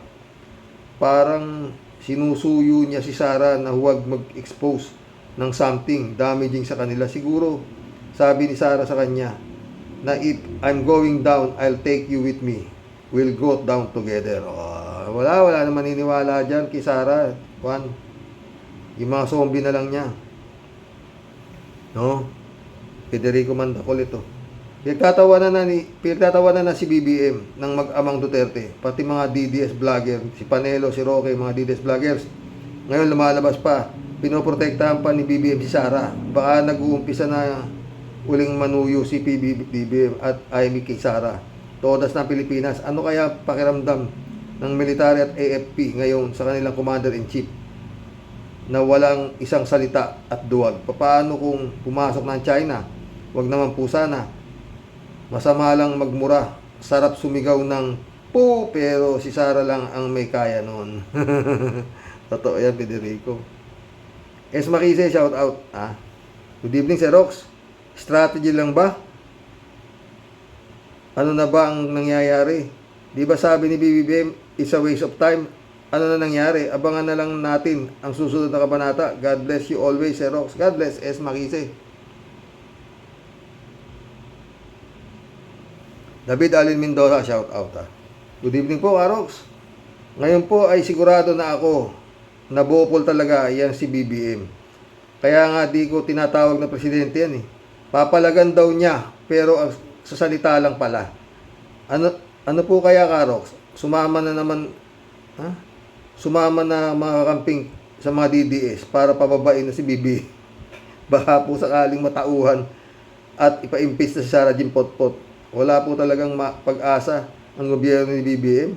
[SPEAKER 1] Parang sinusuyo niya si Sara na huwag mag-expose ng something damaging sa kanila. Siguro, sabi ni Sara sa kanya, na if I'm going down, I'll take you with me. We'll go down together. Wala naman maniniwala dyan kay Sara. Juan, yung mga zombie na lang niya. No? Federico Mandacol ito. Pinagtatawanan na si BBM ng mag-amang Duterte, pati mga DDS vlogger, si Panelo, si Roque, mga DDS vloggers. Ngayon lumalabas pa, pinoprotektahan pa ni BBM si Sara. Baka nag-uumpisa na uling manuyo si BBM at Amy kay Sara. Todas ng Pilipinas. Ano kaya pakiramdam ng military at AFP ngayon sa kanilang commander-in-chief na walang isang salita at duwag? Paano kung pumasok ng China? Wag naman po sana. Masama lang magmura. Sarap sumigaw ng po, pero si Sara lang ang may kaya noon. Totoo yan, Federico. Makise, shout out. Good evening, Sir Rox. Strategy lang ba? Ano na ba ang nangyayari? Di ba sabi ni BBM, it's a waste of time? Ano na nangyari? Abangan na lang natin ang susunod na kabanata. God bless you always, Sir Rox. God bless, Makise. David Alin Mendoza, shout out. Good evening po, Karox. Ngayon po ay sigurado na ako na bopol talaga yan si BBM. Kaya nga di ko tinatawag na presidente yan eh. Papalagan daw niya, pero sa salita lang pala. Ano po kaya, Karox? Sumama na mga kakamping sa mga DDS para pababain na si BBM. Baka po sakaling matauhan at ipa-impeach na si Sara Jim Potpot. Wala po talagang pag-asa ang gobyerno ni BBM.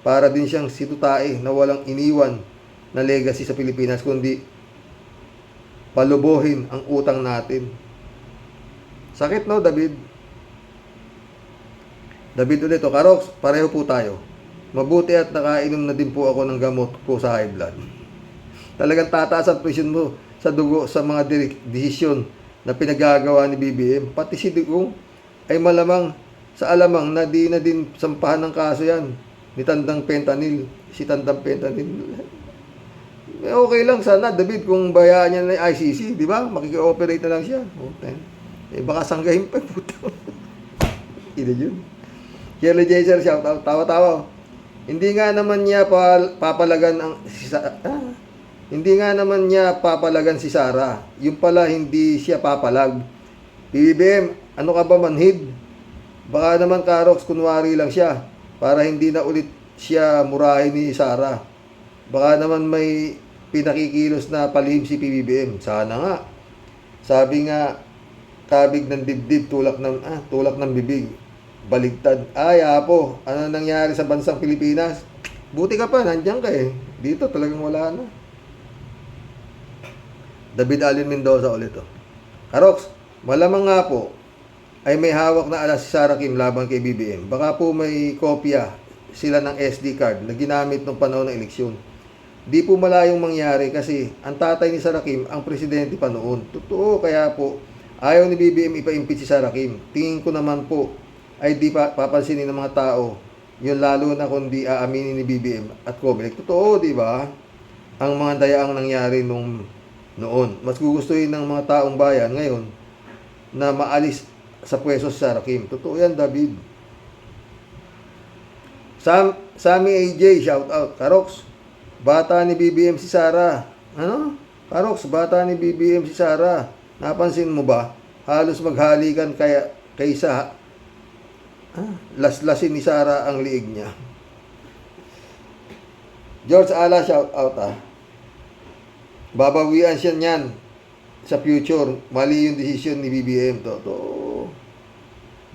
[SPEAKER 1] Para din siyang situtae na walang iniwan na legacy sa Pilipinas, kundi palubuhin ang utang natin. Sakit, no, David? David ulit, Karox, pareho po tayo. Mabuti at nakainom na din po ako ng gamot ko sa high blood. Talagang tataas ang presyon mo sa dugo sa mga desisyon na pinagagawa ni BBM. Pati si Digong ay malamang sa alamang na di na din sampahan ng kaso yan ni Tandang Pentanil, si Tandang Pentanil. Okay lang sana, David, kung bayaan niya na ICC, di ba? Makiki-operate na lang siya. Baka sanggahin pa, puto. Ina yun. Shirley Jaser, shout out. Tawa-tawa. Hindi nga naman niya papalagan si Sara. Yung pala hindi siya papalag. BBM, ano ka ba, manhid? Baka naman, Karox, kunwari lang siya para hindi na ulit siya murahin ni Sara. Baka naman may pinakikilos na palihim si PBBM. Sana nga. Sabi nga, kabig ng dibdib, tulak ng bibig. Baligtad. Ay, apo, ano nangyari sa bansang Pilipinas? Buti ka pa, nandiyan ka eh. Dito talagang wala na. David Allen Mendoza ulit oh. Karoks, malamang nga po ay may hawak na alas si Sara Kim laban kay BBM. Baka po may kopya sila ng SD card na ginamit nung panahon ng eleksyon. Di po malayong mangyari kasi ang tatay ni Sara Kim ang presidente pa noon. Totoo, kaya po ayaw ni BBM ipa-impeach si Sara Kim. Tingin ko naman po ay di pa papansinin ng mga tao. Yun lalo na kung di aaminin ni BBM at Comelec. Totoo, di ba? Ang mga dayaang nangyari noon. Mas gugustuhin ng mga taong bayan ngayon na maalis sa pwesto si Sara Kim. Totoo yan, David. Sammy AJ, shout out. Karoks, bata ni BBM si Sara. Ano? Karoks, bata ni BBM si Sara. Napansin mo ba? Halos maghalikan kaysa laslasin ni Sara ang liig niya. George Ala, shout out Babawian siya niyan sa future. Mali yung decision ni BBM. Totoo.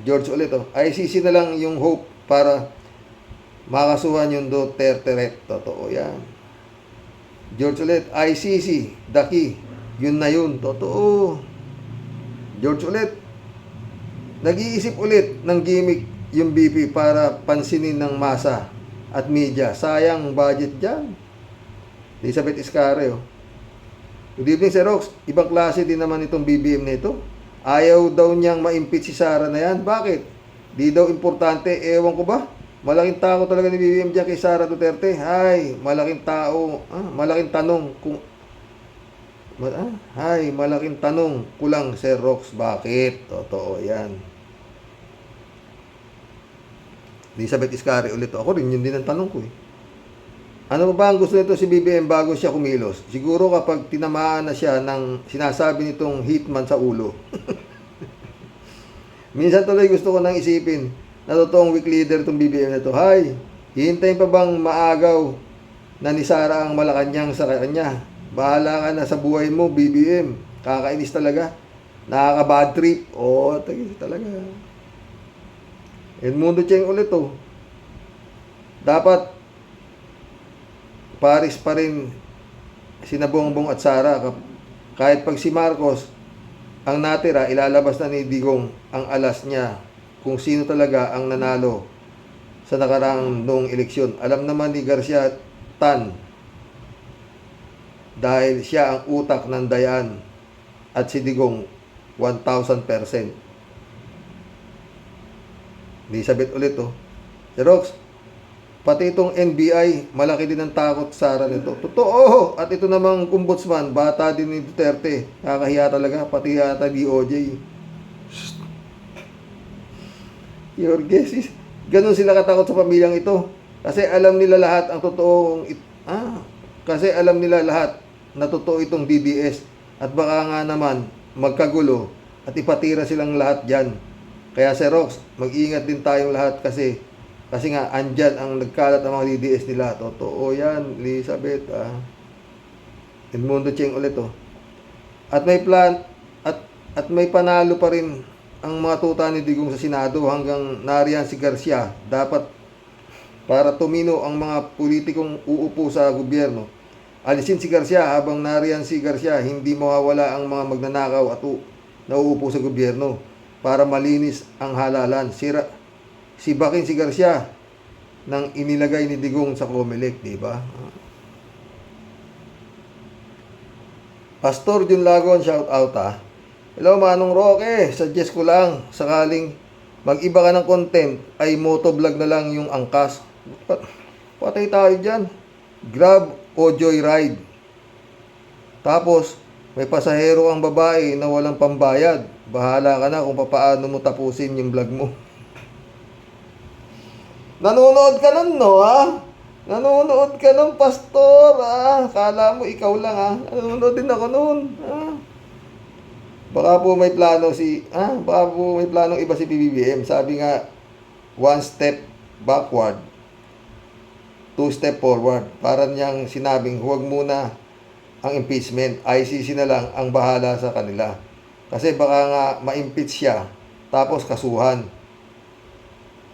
[SPEAKER 1] George ulit ICC na lang yung hope para makasuhan yung Duterte rep. Totoo yan. George ulit, ICC, Daki, yun na yun. Totoo. George ulit, nag-iisip ulit ng gimmick yung BP para pansinin ng masa at media. Sayang budget dyan. Elizabeth Iscare Good evening, Sir Rox. Ibang klase din naman itong BBM na ito. Ayaw daw niyang ma-impeach si Sara na yan. Bakit? Di daw importante. Ewan ko ba? Malaking tao talaga ni BBM dyan kay Sara Duterte. Ay, malaking tao. Malaking tanong kung... malaking tanong kulang, Sir Rox. Bakit? Totoo yan. Elizabeth Iscare ulit. Ako rin, yun din ang tanong ko eh. Ano ba ang gusto nito si BBM bago siya kumilos? Siguro kapag tinamaan na siya ng sinasabi nitong hitman sa ulo. Minsan tuloy gusto ko nang isipin na totoong weak leader itong BBM na ito. Hay, hihintayin pa bang maagaw na ni Sara ang Malacanang sa kanya? Bahala ka na sa buhay mo, BBM. Kakainis talaga. Nakaka-bad trip. Talaga. Edmundo Cheng ulit Dapat Paris pa rin sina Bongbong at Sara. Kahit pag si Marcos ang natira, ilalabas na ni Digong ang alas niya kung sino talaga ang nanalo sa nakaraang noong eleksyon. Alam naman ni Garcia Tan dahil siya ang utak ng Dayan at si Digong 1,000%. Elizabeth ulit Si Rox, pati itong NBI, malaki din ang takot Sara nito. Totoo! At ito namang ombudsman, bata din ni Duterte. Kakahiya talaga, pati yata DOJ. Your guess is, ganun sila katakot sa pamilyang ito. Kasi alam nila lahat ang totoong... kasi alam nila lahat na totoo itong DDS. At baka nga naman, magkagulo at ipatira silang lahat dyan. Kaya Sir Rox, mag-iingat din tayong lahat kasi nga, andyan ang nagkalat ng mga DDS nila. Totoo yan, Elizabeth. Edmundo Cheng ulit At may at may panalo pa rin ang mga tuta ni Digong sa Senado hanggang nariyan si Garcia. Dapat para tumino ang mga politikong uupo sa gobyerno. Alisin si Garcia habang nariyan si Garcia, hindi mawawala ang mga magnanakaw at nauupo sa gobyerno para malinis ang halalan. Si Bakin si Garcia nang inilagay ni Digong sa Comelec, di ba? Pastor Jun Lagon, shout out Hello Manong Roque, suggest ko lang sakaling mag-iba ka ng content ay motovlog na lang yung angkas. Patay tayo dyan. Grab o joyride. Tapos may pasahero ang babae na walang pambayad. Bahala ka na kung paano mo tapusin yung vlog mo. Nanonood ka nun, Nanonood ka nun, pastor, Kala mo ikaw lang, Nanonood din ako nun, Baka po may plano iba si PBBM. Sabi nga, one step backward, two-step forward. Para niyang sinabing huwag muna ang impeachment. ICC na lang ang bahala sa kanila. Kasi baka nga ma-impeach siya tapos kasuhan.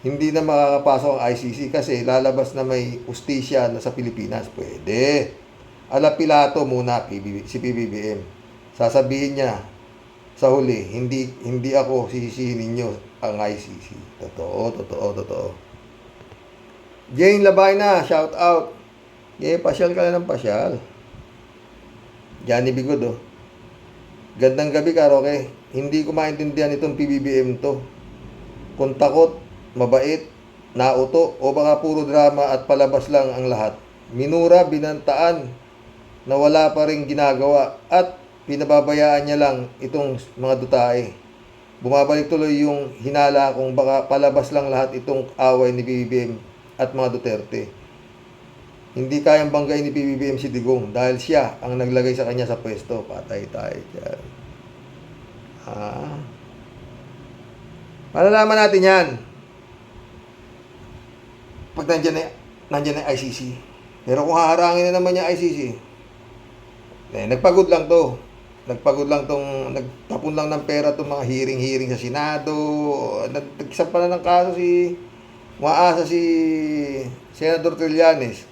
[SPEAKER 1] Hindi na makakapasok ang ICC kasi lalabas na may ustisya na sa Pilipinas. Pwede. Ala Pilato muna si PBBM. Sasabihin niya sa huli, hindi ako sisisihin ninyo ang ICC. Totoo. Jane Labay na, shout out. Pasyal ka na ng pasyal. Johnny Bigod, oh. Gandang gabi, Karoke. Hindi ko maintindihan itong PBBM to. Kung takot, mabait, nauto, o baka puro drama at palabas lang ang lahat. Minura, binantaan, na wala pa rin ginagawa at pinababayaan niya lang itong mga dutae. Bumabalik tuloy yung hinala kung baka palabas lang lahat itong away ni PBBM at mga Duterte. Hindi kayang banggain ni PBBM si Digong dahil siya ang naglagay sa kanya sa pwesto. Patay tayo dyan. Malalaman natin yan pag nandiyan na ICC. Pero kung haharangin na naman yung ICC, nagpagod lang to. Nagtapon lang ng pera itong mga hearing sa Senado. Nagsampa na ng kaso maasa si Senador Trillanes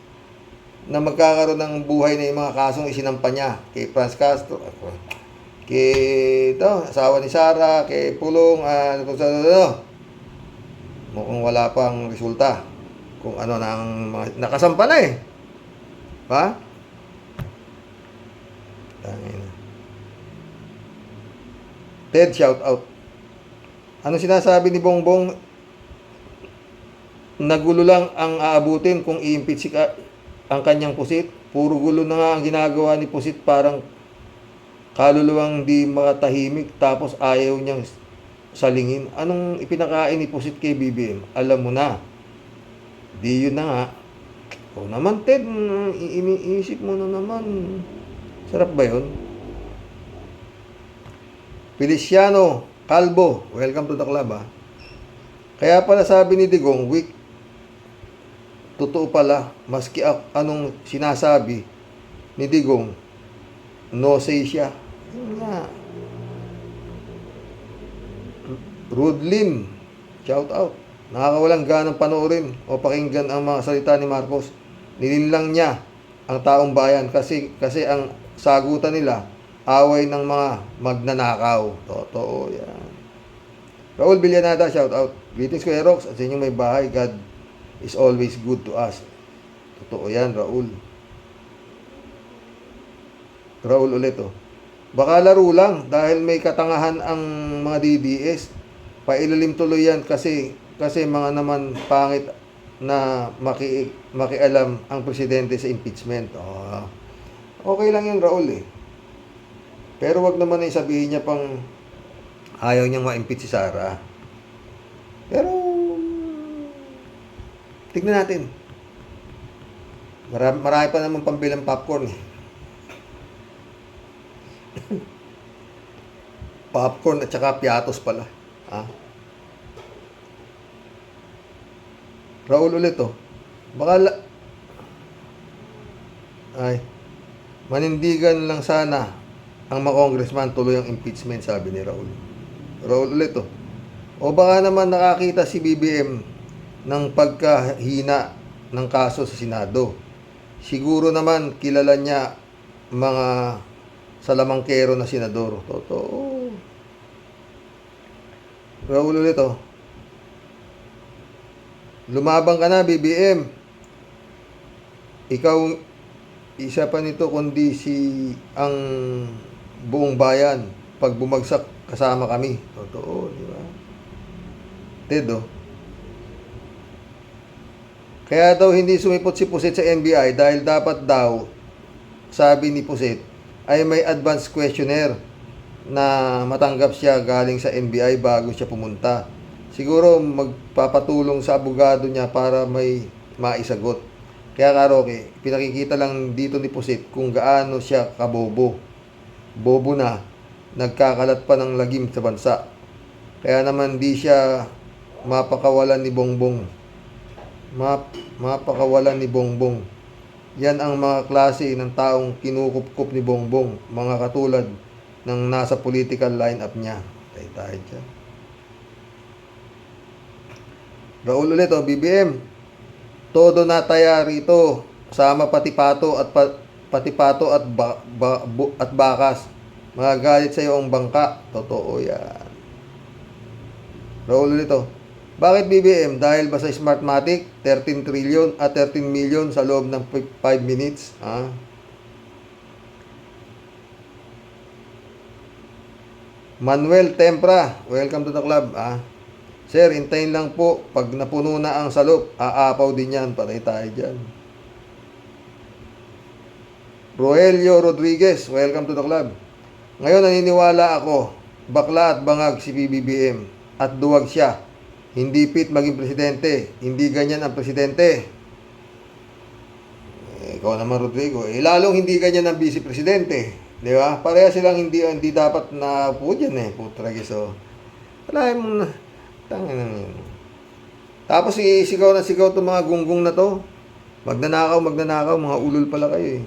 [SPEAKER 1] na magkakaroon ng buhay na yung mga kasong isinampa niya kay Franz Castro, kay asawa ni Sara, kay Pulong, mukhang wala pang resulta kung ano na ang mga nakasampa na eh. Ha? Ted, shout out. Ano sinasabi ni Bongbong? Nagulo lang ang aabutin kung i-impeach ang kanyang pusit. Puro gulo na nga ang ginagawa ni pusit, parang kaluluwang di makatahimik tapos ayaw niyang salingin. Anong ipinakain ni pusit kay BBM? Alam mo na. Di yun na nga. O naman Ted, iniisip mo na naman. Sarap ba yun? Feliciano Calvo, welcome to the club, ha. Kaya pala sabi ni Digong, weak. Totoo pala, maski anong sinasabi ni Digong, no say siya. Yun nga. Rudlin, shout out. Nakakawalang ganang panoorin o pakinggan ang mga salita ni Marcos. Nilinlang niya ang taong bayan kasi ang sagutan nila, away ng mga magnanakaw. Totoo yan. Raul Villanada, shout out. Greetings Kuya Rox at sa inyong may bahay. God is always good to us. Totoo yan, Raul. Raul ulit, oh. Baka laro lang dahil may katangahan ang mga DDS. Pailalim tuloy yan kasi mga naman pangit na makialam ang presidente sa impeachment. Okay lang yun, Raul, eh. Pero wag naman ay sabihin niya pang ayaw niyang ma-impeach si Sara. Pero tignan natin. Marami pa naman pambilang popcorn. Popcorn at saka piatos pala. Raul ulit, oh. Baka manindigan lang sana ang mga congressman tuloy ang impeachment, sabi ni Raul. Raul ulit, oh. O baka naman nakakita si BBM ng pagkahina ng kaso sa Senado. Siguro naman kilala niya mga salamangkero na senador. Totoo. Raul ulit, oh. Lumabang ka na, BBM. Ikaw, isa pa nito kundi ang buong bayan. Pag bumagsak, kasama kami. Totoo, di ba? Ted, oh. Kaya daw hindi sumipot si Pusit sa NBI dahil dapat daw, sabi ni Pusit, ay may advance questionnaire na matanggap siya galing sa NBI bago siya pumunta. Siguro magpapatulong sa abogado niya para may maisagot. Kaya Karoke, pinakikita lang dito ni Pusit kung gaano siya kabobo. Bobo na, nagkakalat pa ng lagim sa bansa. Kaya naman di siya mapakawalan ni Bongbong. Mapakawalan ni Bongbong. Yan ang mga klase ng taong kinukupkup ni Bongbong, mga katulad ng nasa political lineup niya. Tayo dyan. Raul ulit, BBM. Todo na taya rito. Sama pati pato at at bakas. Magagalit sa iyo ang bangka. Totoo yan. Raul ulit, Bakit BBM? Dahil ba sa Smartmatic, 13 trillion at 13 million sa loob ng 5 minutes? Manuel Tempra, welcome to the club. Sir, hintayin lang po. Pag napuno na ang salop, aapaw din yan. Patay tayo dyan. Rogelio Rodriguez, welcome to the club. Ngayon naniniwala ako, bakla at bangag si PBBM at duwag siya. Hindi fit maging presidente. Hindi ganyan ang presidente. Ikaw naman, Rodrigo. Lalong hindi ganyan ang vice presidente. Di ba? Pareha silang hindi dapat na po dyan Putra giso. Wala mo na. Tangin na yun. Tapos sigaw na sigaw itong mga gunggong na to. Magnanakaw, mga ulol pala kayo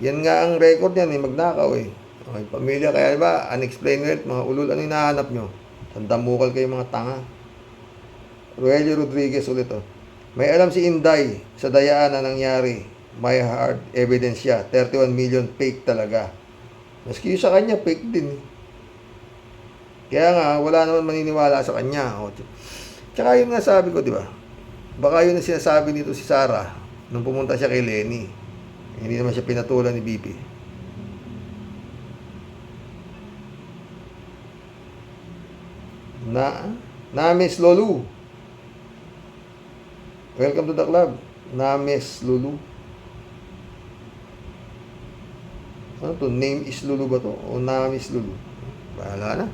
[SPEAKER 1] Yan nga ang record yan magnakaw Okay, pamilya, kaya ba, unexplained wealth, mga ulol, ano yung nahanap nyo? Tandamukal kayo mga tanga. Rogelio Rodriguez ulit May alam si Inday sa dayaan na nangyari. May hard evidence siya. 31 million fake talaga. Maski sa kanya, fake din. Kaya nga, wala naman maniniwala sa kanya. Tsaka yun nga sabi ko, di ba? Baka yun ang sinasabi nito si Sarah nung pumunta siya kay Lenny. Hindi naman siya pinatulan ni BP. Namis Lolu. Welcome to the club. Namis Lulu. Ano to? Name is Lulu ba to? O Namis Lulu? Bahala na.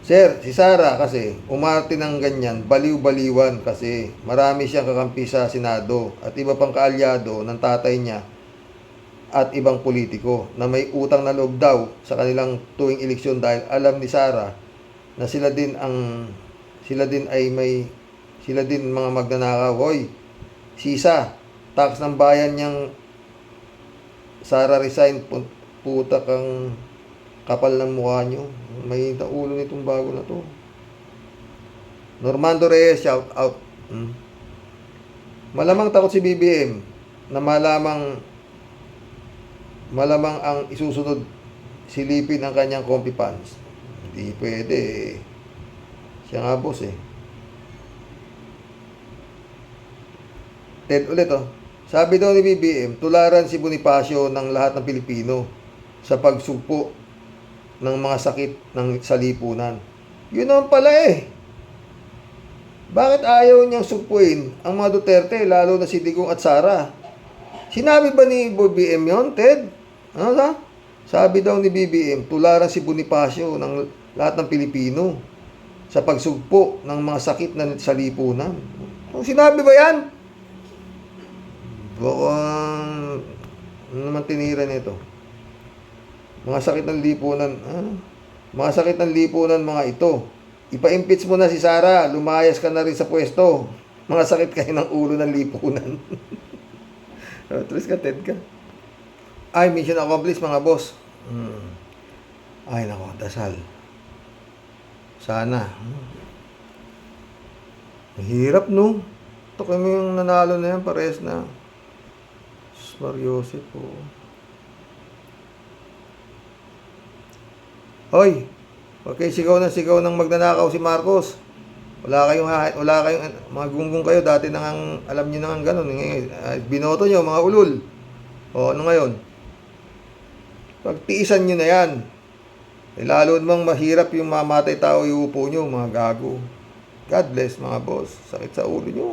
[SPEAKER 1] Sir, si Sara kasi umarte ng ganyan, baliw-baliwan kasi marami siyang kakampi sa Senado at iba pang kaalyado ng tatay niya at ibang politiko na may utang na loob daw sa kanilang tuwing eleksyon dahil alam ni Sara na sila din mga magnanakaw. Hoy, sisa, tax ng bayan niyang Sara resign, puta kang kapal ng mukha nyo. May ulo nitong bago na to. Normando Reyes, shout out. Malamang takot si BBM na malamang ang isusunod silipin ang kanyang comfy pants. Hindi pwede Siya nga boss Ted ulit Sabi daw ni BBM, tularan si Bonifacio ng lahat ng Pilipino sa pagsugpo ng mga sakit sa lipunan. Yun naman pala Bakit ayaw niyang sugpuin ang mga Duterte, lalo na si Digong at Sara? Sinabi ba ni BBM yun, Ted? Ano ba? Sabi daw ni BBM, tularan si Bonifacio ng lahat ng Pilipino sa pagsugpo ng mga sakit sa lipunan. Sinabi ba yan? Ano naman tinira nito? Mga sakit ng lipunan. Mga sakit ng lipunan, mga ito. Ipa-impeach mo na si Sara. Lumayas ka na rin sa pwesto. Mga sakit kayo ng ulo ng lipunan. Tulis ka, Ted ka. Ay, mission accomplished, mga boss. Ay, nako, dasal. Sana. Mahirap, no? Ito kami yung nanalo na yan, pares na. Mariosip po. Hoy, okay, sigaw ng magnanakaw si Marcos. Wala kayong mga gunggong kayo dati nang alam niyo nang gano'n. Binoto niyo mga ulol. Ano ngayon? Pagtiisan niyo na 'yan. Lalo namang mahirap yung mamatay tao iupo niyo, mga gago. God bless mga boss. Sakit sa ulo niyo.